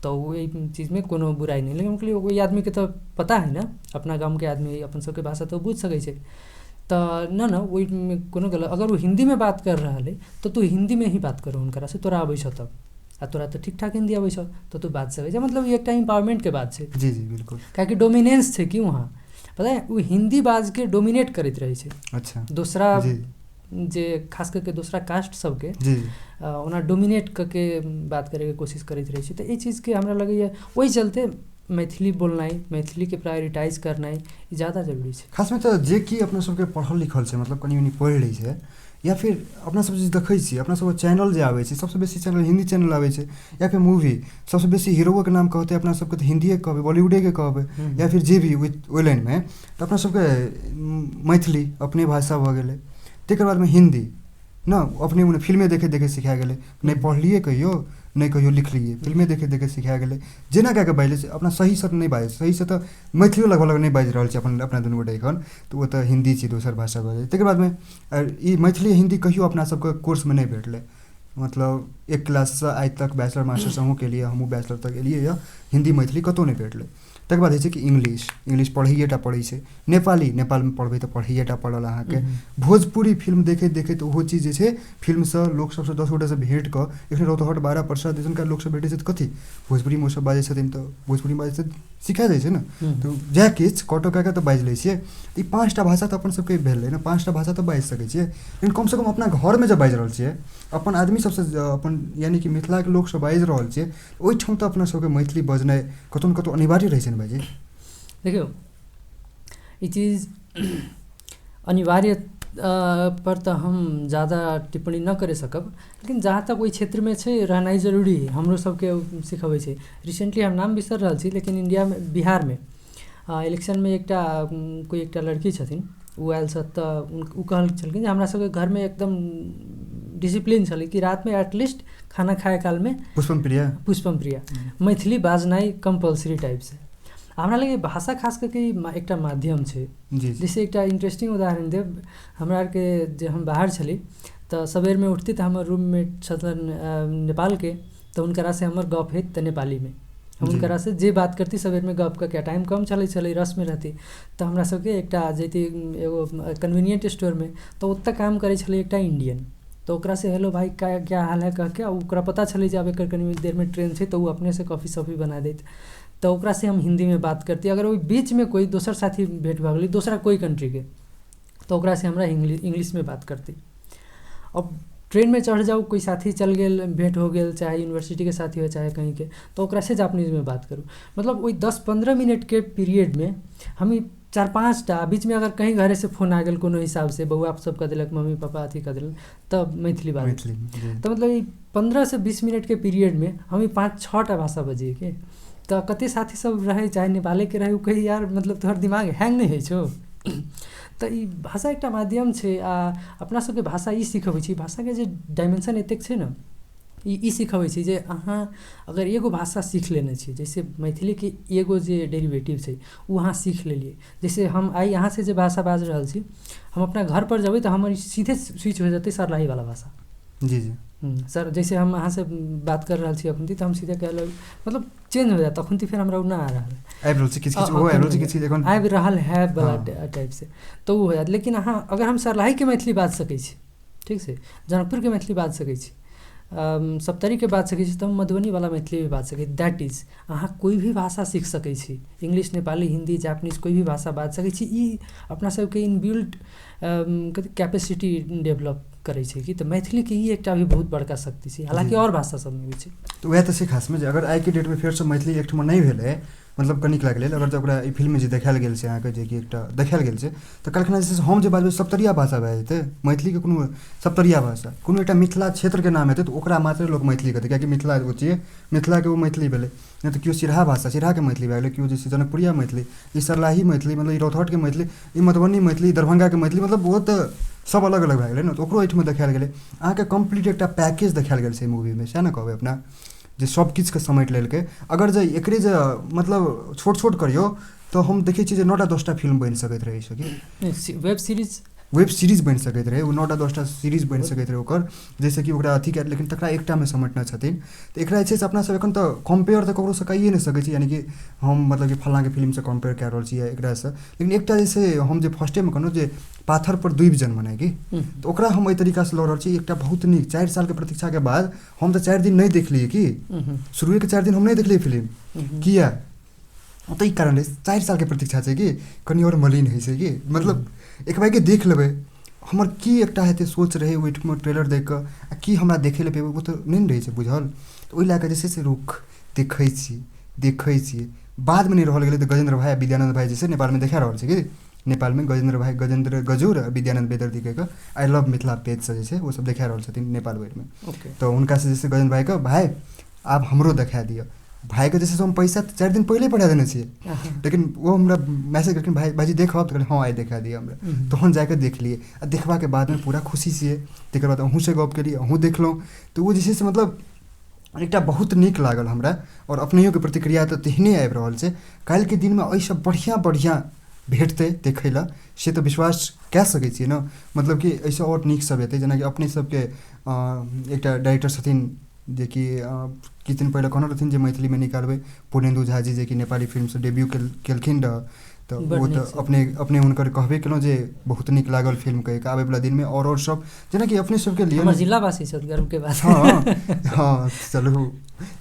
तो वही चीज़ में कोनो बुराई नहीं। लेकिन कहलिए वही आदमी के तो पता है ना, अपना गाँव के आदमी अपन सबके भाषा तो बुझ सकै छै, तो न वही में कोनो गलत, अगर वो हिंदी में बात कर रहा है तो तू हिंदी में ही बात करो उनकरा से, तोरा अबै छौ तब, आ तोरा तो ठीक ठाक हिंदी अबै छौ तो तू बात सकै छै, मतलब ये एक इम्पावरमेंट के बात है। जी जी बिल्कुल, काहे डोमिनेंस है कि वहाँ पता है वो हिंदी बाज के डोमिनेट करते रहे छै, अच्छा दूसरा जे खास करके दूसरा कास्ट सबके ओना डोमिनेट करके बात करे के कोशिश करते रहे छै, तो ये चीज़ के हमरा लगे वही चलते मैथिली बोलनाइ, मैथिली के प्रायोरिटाइज करनाइ ज़्यादा जरूरी है। खास में तो जे कि अपना सबके पढ़ल लिखल छै, मतलब कनि पढ़ि लै छै, या फिर अपना सब चीज देखै छी, अपना सब चैनल जे आबै छै सबसे बेसी चैनल हिंदी चैनल आबै छै, या फिर मूवी सबसे बेसी हीरो के नाम कहते अपना सबके तो हिंदी के कहबै, बॉलीवुडे के कहबै, या फिर जे भी ओइ लाइन में, तो अपना सबके मैथिली अपने भाषा भऽ गेलै, तकर बाद में हिंदी ना अपने उन्हें फिल्में देखे देखे सिखा गेलै, नहीं पढ़लिए कहियो नहीं कहियो लिखलिए, फिल्में देखे देखे सिखा गेलै, जेना कए के बाजि लै, अपना सही से नहीं बाजि, सही से तो मैथिलियो लगभग नहीं बाजि रहल छै अपना दुनू गोटे एखन, तो वो तो हिंदी छी दोसर भाषा बाजै। तकर बाद में ई मैथिली हिंदी कहियो अपना सबके कोर्स में नहीं भेटलै, मतलब एक क्लास से आज तक बैचलर मास्टर्स हमहूँ केलिए, हमहूँ बैचलर तक एलिए या हिंदी मैथिली कतौ नहीं भेटलै। तकर बाद होइ छै कि इंग्लिश पढ़ैएटा पढ़ै छै, नेपाली नेपाल में पढ़बै तऽ पढ़ैएटा पड़ल अहाँके, भोजपुरी फिल्म देखैत देखैत ओहो चीज जे छै फिल्म से लोक सबसे 10 गोटे से भेंट कऽ, एखन रौतहट 12 परसा दिसनका लोक सब भेटै छै तऽ कथी भोजपुरी में सब बाजै छथिन, तऽ भोजपुरी बाजै छै सिखा जाइ छै ने, तऽ जए किछु कटो कए कऽ तऽ बाजि लै छियै, ई 5टा भाषा तऽ अपन सबके भेलै ने, 5टा भाषा तऽ बाजि सकै छियै, लेकिन कम से कम अपना घर में जब बाजि रहल छियै, अपन आदमी सबसे अपन यानी कि मिथिला के लोक सब बाजि रहल छियै, ओहिठाम तऽ अपना सबके मैथिली बजनाइ कतौ न कतौ अनिवार्य रहै छै ने भाईजी। देखियो ये चीज़ अनिवार्य पर तो हम ज़्यादा टिप्पणी न करे सकब, लेकिन जहाँ तक ओहि क्षेत्र में छै रहनाइ जरूरी है, हमरो सबके सिखबै छै। रिसेंटली हम नाम बिसर रहल छी, लेकिन इंडिया में बिहार में इलेक्शन में कोई एकटा लड़की छथिन, वो आयल छथि तऽ उ कहल छलखिन जे हमरा सबके घर में एकदम डिसिप्लिन छलै कि रात में एटलीस्ट खाना खाए काल में पुष्पम प्रिया मैथिली बाजनाइ कंपल्सरी टाइप से। हमरा लगे भाषा खास करके एकटा माध्यम छै, जैसे एकटा इंटरेस्टिंग उदाहरण देब, हमरा के जे हम बाहर छली तऽ सबेर में उठती तऽ हमर रूममेट छथिन नेपाल के, तऽ हुनकरा से हमर गप होइत तऽ नेपाली में, हम हुनकरा से जे बात करती सबेर में गप करके, टाइम कम चलै रस में रहती, तऽ हमरा सबके एकटा जैती एगो कन्वीनियंट स्टोर में, तो ओतऽ काम करै छलै एकटा इंडियन, तो ओकरा से हेलो भाई क्या हाल है कह के, ओकरा पता चलै जे अब एकर कनी देर में ट्रेन छै, तो वो अपने से कॉफ़ी सॉफ़ी बना दैत, तो ओकरा से हम हिंदी में बात करती। अगर ओहि बीच में कोई दोसर साथी भेंट भऽ गेलै दोसरा कोई कंट्री के, तो ओकरा से हमरा इंग्लिश में बात करती। अब ट्रेन में चढ़ जाऊ, कोई साथी चल गेल, भेंट हो गेल, चाहे यूनिवर्सिटी के साथी हो चाहे कहीं के, तो ओकरा से जापानीज में बात करूँ, मतलब वही 10-15 मिनट के पीरियड में हम 4-5 टा बीचमे अगर कहीं घरे से फोन आ गेल कोनो हिसाब से बउआ सब कह देलक मम्मी पापा अथी कह देलक तब मैथिली बात मैथिली जी। तो मतलब ई 15 से 20 मिनट के पीरियड में हम 5-6 टा भाषा बजिए के तो कते साथी सब रहे चाहे नेपाले के रहे उ कही यार मतलब तोहर दिमाग हैंग नहीं होइ छौ तो ई भाषा एकटा माध्यम छै आ अपना सबके भाषा ई सिखबै छी भाषा के जे डायमेंशन एतेक छै न ई सिखबै छी जे अहाँ अगर एगो भाषा सीख लेने छी जैसे मैथिली के एगो जे डेरिवेटिव छै उ अहाँ सीख लेलिए जैसे हम आई यहाँ से जे भाषा बाज रहल छी हम अपना घर पर जेबै तो हमर सीधे स्विच हो जेतै सरलाही वाला भाषा जी जी सर जैसे हम अहाँ से बात कर रहल छी अखन तो हम सीधे कहल मतलब चेंज हो जात तखन फिर हमरा उ ना आ रहल आबि रहल छै किछ ओ आबि रहल छै किछ एखन आबि रहल है वाला टाइप से तो उ हो जात लेकिन अहाँ अगर हम सरलाही के मैथिली बाज सकै छी ठीक छै जनकपुर के मैथिली बाज सकै छी सप्तरी के बात सकै छी तो हम मधुबनी वाला मैथिली भी बात सकै दैट इज अहाँ कोई भी भाषा सीख सकै छी इंग्लिश नेपाली हिंदी जापानीज कोई भी भाषा बाज सकै छी ई अपना सबके इनबिल्ट कैपेसिटी डेवलप करै छै कि तो मैथिली के ई एकटा भी बहुत बड़का शक्ति छै हालांकि और भाषा सब में भी छै तो वएह तऽ छै खासमे जे अगर आइ के डेट में फेर से मैथिली एकठमा नहीं भेलै मतलब कनिक लागलै अगर जब ओकरा ई फिल्म में जे देखायल गेल छै अहाँके जे कि एकटा देखायल गेल छै तऽ कल्पना जे छै से हम जे बाजबै सप्तरिया भाषा भए जेतै मैथिली के कोनो सप्तरिया भाषा कोनो एकटा मिथिला क्षेत्र के नाम हेतै तऽ ओकरा मात्र लोक मैथिली कहतै कियाकि मिथिला ओ छियै मिथिला के ओ मैथिली भेलै नहीं तो केओ सिरहा भाषा सिरहा के मैथिली भए गेलै केओ जे छै जनकपुरिया मैथिली ई सरलाही मैथिली मतलब ई रौतहट के मैथिली ई मधुबनी मैथिली दरभंगा के मैथिली मतलब बहुत सब अलग अलग भए गेलै ने तऽ ओकरो एहिठमा देखायल गेलै अहाँके कम्प्लीट एकटा पैकेज देखायल गेल छै मूवी में सएह ने कहबै अपना जे सब किछुके समेट लेलकै अगर जे एकरे जे मतलब छोट छोट करियौ तऽ हम देखै छियै जे 9टा 10टा फिल्म बनि सकैत रहै छै कि वेब सीरीज बनि सकैत रहे ओ 9टा 10टा सीरीज बनि सकैत रहे ओकर जैसे कि ओकरा अथी कए लेकिन तकरा एकटा में समेटने छथिन तऽ एकरा जे छै से अपना सब एखन तऽ कम्पेयर तऽ ककरोसँ कइए नहि सकै छी यानी कि हम मतलब कि फल्लाँ के फिल्मसँ कम्पेयर कए रहल छी या एकरासँ लेकिन एकटा जे छै हम जे फर्स्टेमे कहलहुँ जे पाथर पर दुबि जन्मनाइ कि तऽ ओकरा हम एहि तरीकासँ लऽ रहल छी एकटा बहुत नीक 4 सालके प्रतीक्षाके बाद हम तऽ 4 दिन नहि देखलियै कि शुरुएके 4 दिन हम नहि देखलियै फिल्म किया तऽ ई कारण 4 सालके प्रतीक्षा छै कि कनि आओर मलिन होइ छै कि मतलब एक बार के देख लेबै हमर की एकटा हेतै सोच रहै ओहिठमा ट्रेलर देख कऽ आ की हमरा देखै लए पेबै ओ तऽ नहि रहै छै बुझल तऽ ओहि लए कऽ जे छै से रुख देखै छी बादमे नहि रहल गेलै तऽ गजेन्द्र भाई विद्यानंद भाई जे छै नेपालमे देखा रहल छै कि नेपालमे गजेन्द्र गजुर विद्यानंद बेदर्दी के आई लव मिथिला पेजसँ जे छै ओ सब देखा रहल छथिन नेपाल भरिमे तऽ हुनकासँ जे छै गजेन्द्र भाईके भाई आब हमरो देखा दिअ भाईके जे छै से हम पैसा 4 दिन पहिले पठा देने छियै लेकिन वो हमरा मैसेज करके भाईजी देखब तऽ हाँ आइ देखा दिअ हमरा तहन जाके देखलियै आ देखबाके बादमे पूरा खुशी छियै तकर बाद अहूँसँ गप केलियै अहूँ देखलहुँ तऽ ओ जे छै से मतलब एकटा बहुत नीक लागल हमरा और अपनेयोके प्रतिक्रिया तऽ तेहने आबि रहल छै काल्हिके दिनमे एहिसँ बढ़िआँ भेटतै देखै लए से तऽ विश्वास कए सकै छियै ने मतलब कि एहिसँ आओर नीक सब हेतै जेनाकि अपने सबके एकटा डायरेक्टर छथिन जे कि किछु दिन पहिले कहने रहथिन जे मैथिलीमे निकालबै पूर्णेन्दु झा जी जे कि नेपाली फिल्मसँ डेब्यू केलखिन रह तऽ ओ तऽ अपने हुनकर कहबे केलहुँ जे बहुत नीक लागल फिल्म कहि कऽ आबैवला दिनमे और सब जेनाकि अपने सबके लिए जिलावासी छथि गर्वके बात हाँ चलू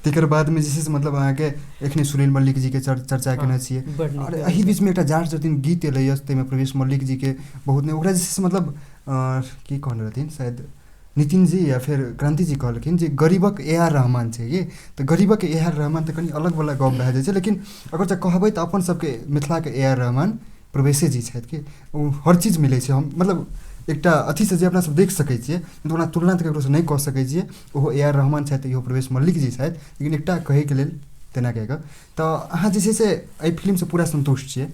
तकर बादमे जे छै से मतलब अहाँके एखने सुनील मल्लिक जीके चर्चा केने छियै और एहि बीचमे एकटा जाट जतिन गीत एलैए ताहिमे प्रवेश मल्लिक जीके बहुत नहि ओकरा जे छै से मतलब की कहने रहथिन शायद नितिन जी या फिर क्रांति जी कहलखिन जे गरीबक AR रहमान छै ये तऽ गरीबक AR रहमान तऽ कनि अलग वाला गप भए जाइ छै लेकिन अगर जे कहबै तऽ अपन सबके मिथिलाके AR रहमान प्रवेशे जी छथि कि ओ हर चीज मिलै छै हम मतलब एकटा अथीसँ जे अपना सब देख सकै छियै तऽ ओना तुलना तऽ ककरोसँ नहि कऽ सकै छियै ओहो AR रहमान छथि इहो प्रवेश मल्लिक जी छथि लेकिन एकटा कहैके लेल तेना कहि कऽ तऽ अहाँ जे छै से एहि फिल्मसँ पूरा सन्तुष्ट छियै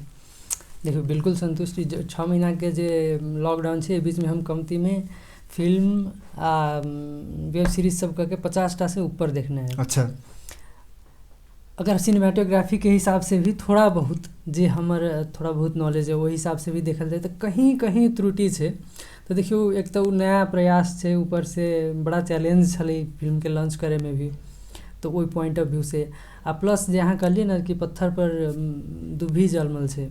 देखियौ बिल्कुल सन्तुष्ट 6 महीनाके जे लॉकडाउन छै बीचमे हम कमतीमे फिल्म आ वेब सीरीज सब करके 50टा से ऊपर देखने हैं अच्छा अगर सिनेमाटोग्राफी के हिसाब से भी थोड़ा बहुत जे हमर थोड़ा बहुत नॉलेज है ओहि हिसाब से भी देखल जाए तो कहीं कहीं त्रुटि छै तो देखियो एक तो नया प्रयास छै ऊपर से बड़ा चैलेंज छलै फिल्म के लॉन्च करे में भी तो ओहि पॉइंट ऑफ व्यू से आ प्लस जे अहाँ कहलिए ना कि पत्थर पर दुभी जलमल छै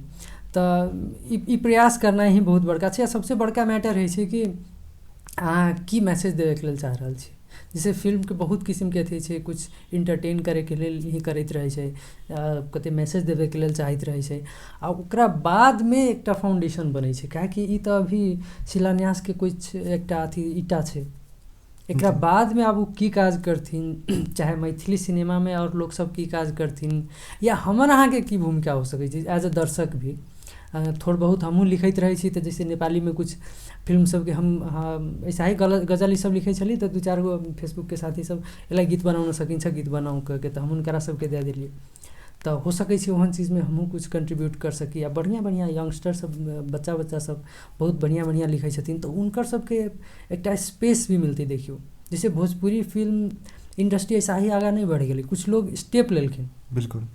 तऽ ई प्रयास करना ही बहुत बड़का छै। सबसे बड़का मैटर है छै कि अहाँ की मैसेज देबैके लेल चाह रहल छी। जैसे फिल्मके बहुत किस्मके अथी छै, कुछ इंटरटेन करैके लेल ही करैत रहै छै, कते मैसेज देबैके लेल चाहैत रहै छै आ ओकरा बादमे एकटा फाउंडेशन बनै छै। काहेकि ई तऽ अभी शिलान्यासके कुछ एकटा अथी ईटा छै, एकरा बादमे आब ओ की काज करथिन, चाहे मैथिली सिनेमामे आओर लोक सब की काज करथिन या हमर अहाँके की भूमिका हो सकै छै एज अ दर्शक भी। थोड़ बहुत हमहूँ लिखैत रहै छी, तऽ जैसे नेपालीमे कुछ फिल्म सबके हम ऐसा ही गजल ई सब लिखै छली, तऽ 2-4 गो फेसबुकके साथी सब एला गीत बनाउन सकिन्छ गीत बनाउ कहके, तऽ हम हुनकरा सबके दे देलियै। तऽ हो सकै छै ओहन चीजमे हमहूँ कुछ कंट्रीब्यूट कर सकी। आ बढ़िया यंगस्टर सब बच्चा सब बहुत बढ़िया लिखै छथिन, तऽ हुनकर सबके एकटा स्पेस भी मिलतै। देखियौ जैसे भोजपुरी फिल्म इंडस्ट्री ऐसा ही आगाँ नहीं बढ़ गेलै, कुछ लोग स्टेप लेलखिन। बिल्कुल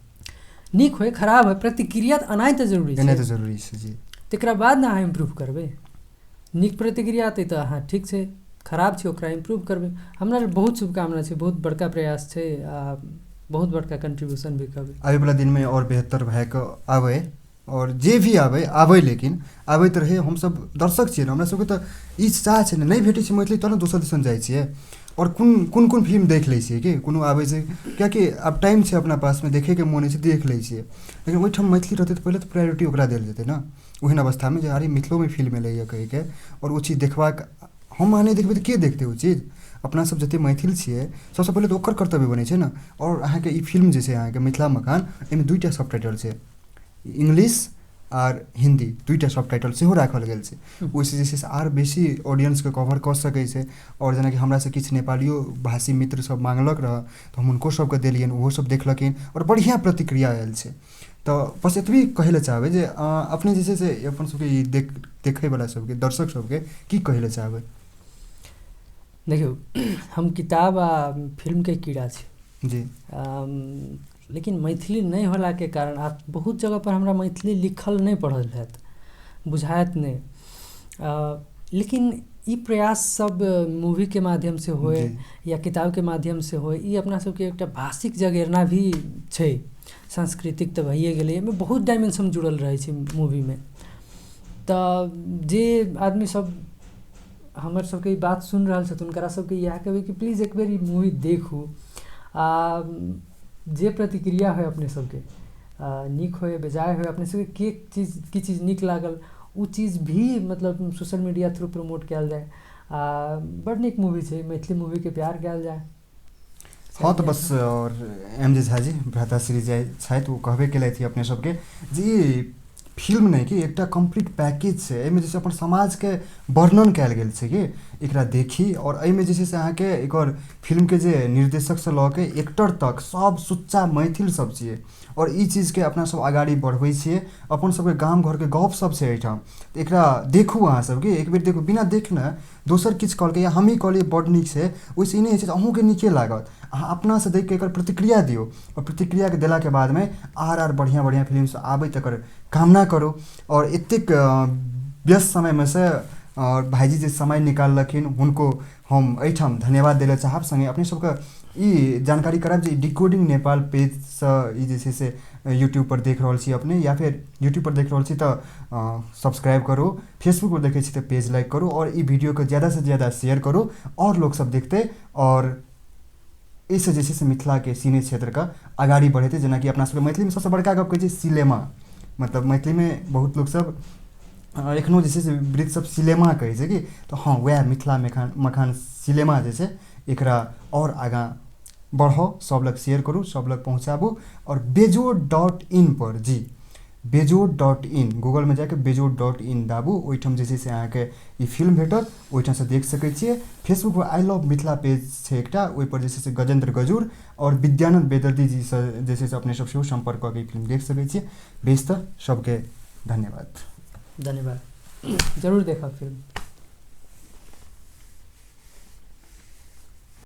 नीक होय खराब होय प्रतिक्रिया एनाइ तऽ जरूरी छै, एनाइ तऽ जरूरी छै जी। तकरा बाद ने अहाँ इम्प्रूव करबै। नीक प्रतिक्रिया आतै तऽ अहाँ ठीक छै, खराब छै ओकरा इम्प्रूव करबै। हमरा बहुत शुभकामना छै, बहुत बड़का प्रयास छै आ बहुत बड़का कंट्रीब्यूशन भी करबै। आबै वाला दिनमे और बेहतर भए कऽ आबै, और जे भी आबै लेकिन आबैत रहै। हमसब दर्शक छियै ने, हमरा सबके तऽ ई चाह छै ने, नहि भेटै छै मैथिली तब ने दोसर दिसन जाइ छियै। और कोन फिल्म देख लै छियै कि कोनो आबै छै, कियाकि आब टाइम छै अपना पासमे, देखैके मोन होइ छै देख लै छियै। लेकिन ओहिठाम मैथिली रहतै तऽ पहिले तऽ प्रायोरिटी ओकरा देल जेतै ने, ओहन अवस्थामे जे अरे मिथिलोमे फिल्म एलैए कहिके, और ओ चीज देखबाक हम अहाँ नहि देखबै तऽ के देखतै ओ चीज। अपना सब जते मैथिल छियै सबसँ पहिले तऽ ओकर कर्तव्य बनै छै ने। और अहाँके ई फिल्म जे छै अहाँके मिथिला मखान, एहिमे 2टा सब टाइटल छै, इंग्लिश आर हिंदी 2टा सब टाइटल सेहो राखल गेल छै। ओहिसँ जे छै से आर बेसी ऑडियंसके कवर कऽ सकै छै। और जेनाकि हमरासँ किछु नेपालियो भाषी मित्र सब मांगलक रहऽ, तऽ हम हुनको सबके देलियनि, ओहो सब देखलखिन और बढ़िया प्रतिक्रिया आयल छै। तऽ बस एतबी कहै लए चाहबै जे अपने जे छै से अपन सबके ई देखैवला सबके दर्शक सबके की कहै लए चाहबै। देखियौ हम किताब आ फिल्मके कीड़ा छी जी, लेकिन मैथिली नहीं होलाके कारण आप बहुत जगह पर हमरा मैथिली लिखल नहीं पढ़ल हैत, बुझायत नहीं। लेकिन ई प्रयास सब मूवीके माध्यम से होय या किताबके माध्यम से होय, ई अपना सबके एकटा भाषिक जगेरना भी छै, सांस्कृतिक तऽ भइए गेलै। एहिमे बहुत डायमेंशन जुड़ल रहै छै मूवीमे। तऽ जे आदमी सब हमर सबके ई बात सुन रहल छथिन हुनकरा सबके इएह कहबै कि प्लीज एक बेर ई मूवी देखू। जे प्रतिक्रिया होय अपने सबके, नीक होय बेजाय होय, अपने सबके की चीज नीक लागल ओ चीज भी मतलब सोशल मीडिया थ्रू प्रमोट कयल जाय। बड नीक मूवी छै, मैथिली मूवीके प्यार कयल जाय। हाँ तऽ बस और एम.जे. झा जी भ्राताश्री जी छथि, ओ कहबे केलथि अपने सबके जी फिल्म नहीं कि एकटा कंप्लीट पैकेज छै। एहिमे जे छै अपन समाजके वर्णन कयल गेल छै कि एकरा देखी। और एहिमे जे छै से अहाँके एकर फिल्मके जे निर्देशकसँ लऽ के एक्टर तक सब सुच्चा मैथिल सब छियै। और ई चीजके अपना सब आगाड़ी बढ़बै छियै। अपन सबके गाम घरके गप सब छै एहिठाम, तऽ एकरा देखू अहाँ सबके एक बेर देखू, बिना देखने दोसर किछु कहलकै या हमही कहलियै बड्ड नीक छै, ओहिसँ ई नहि होइ छै अहूँके नीके लागत। अहाँ अपनासँ देख कऽ एकर प्रतिक्रिया दियौ, और प्रतिक्रियाके देलाके बादमे आर बढ़िया फिल्म सब आबै तकर कामना करू। और एतेक व्यस्त समयमे से और भाईजी जे समय निकाललखिन हुनको हम एहिठाम धन्यवाद दै लए चाहब। संगे अपने सबके ई जानकारी करायब जे डिकोडिंग नेपाल पेजसँ ई जे छै से यूट्यूब पर देख रहल छी अपने, या फिर यूट्यूब पर देख रहल छी तऽ सब्सक्राइब करू, फेसबुक पर देखै छी तऽ पेज लाइक करू, और ई वीडियोके ज़्यादासँ ज़्यादा शेयर करू और लोग सब देखतै। और एहिसँ जे छै से मिथिलाके सिने क्षेत्रके आगाड़ी बढ़ेतै। जेनाकि अपना सबके मैथिलीमे सबसँ बड़का गप कहै छै सिनेमा, मतलब मैथिलीमे बहुत लोक सब एखनो जे छै से वृद्ध सब सिनेमा कहै छै कि, तऽ हाँ वएह मिथिला मखान सिनेमा जे छै एकरा और आगाँ बढ़ाउ, सब लग शेयर करू, सब लग पहुँचाबू। और बेजोड़.in पर जी बेजोड़.in गूगलमे जाके बेजोड़.in दाबू, ओहिठाम जे छै से अहाँके ई फिल्म भेटत, ओहिठामसँ देख सकै छियै। Facebook per I love Mithila page छै एकटा, ओहिपर जे छै से गजेन्द्र गजूर और विद्यानंद बेदर्दी जीसँ जे छै से अपने सब सेहो सम्पर्क कऽ के ई फिल्म देख सकै छियै। बेस तऽ सबके धन्यवाद। जरूर देखब फिल्म।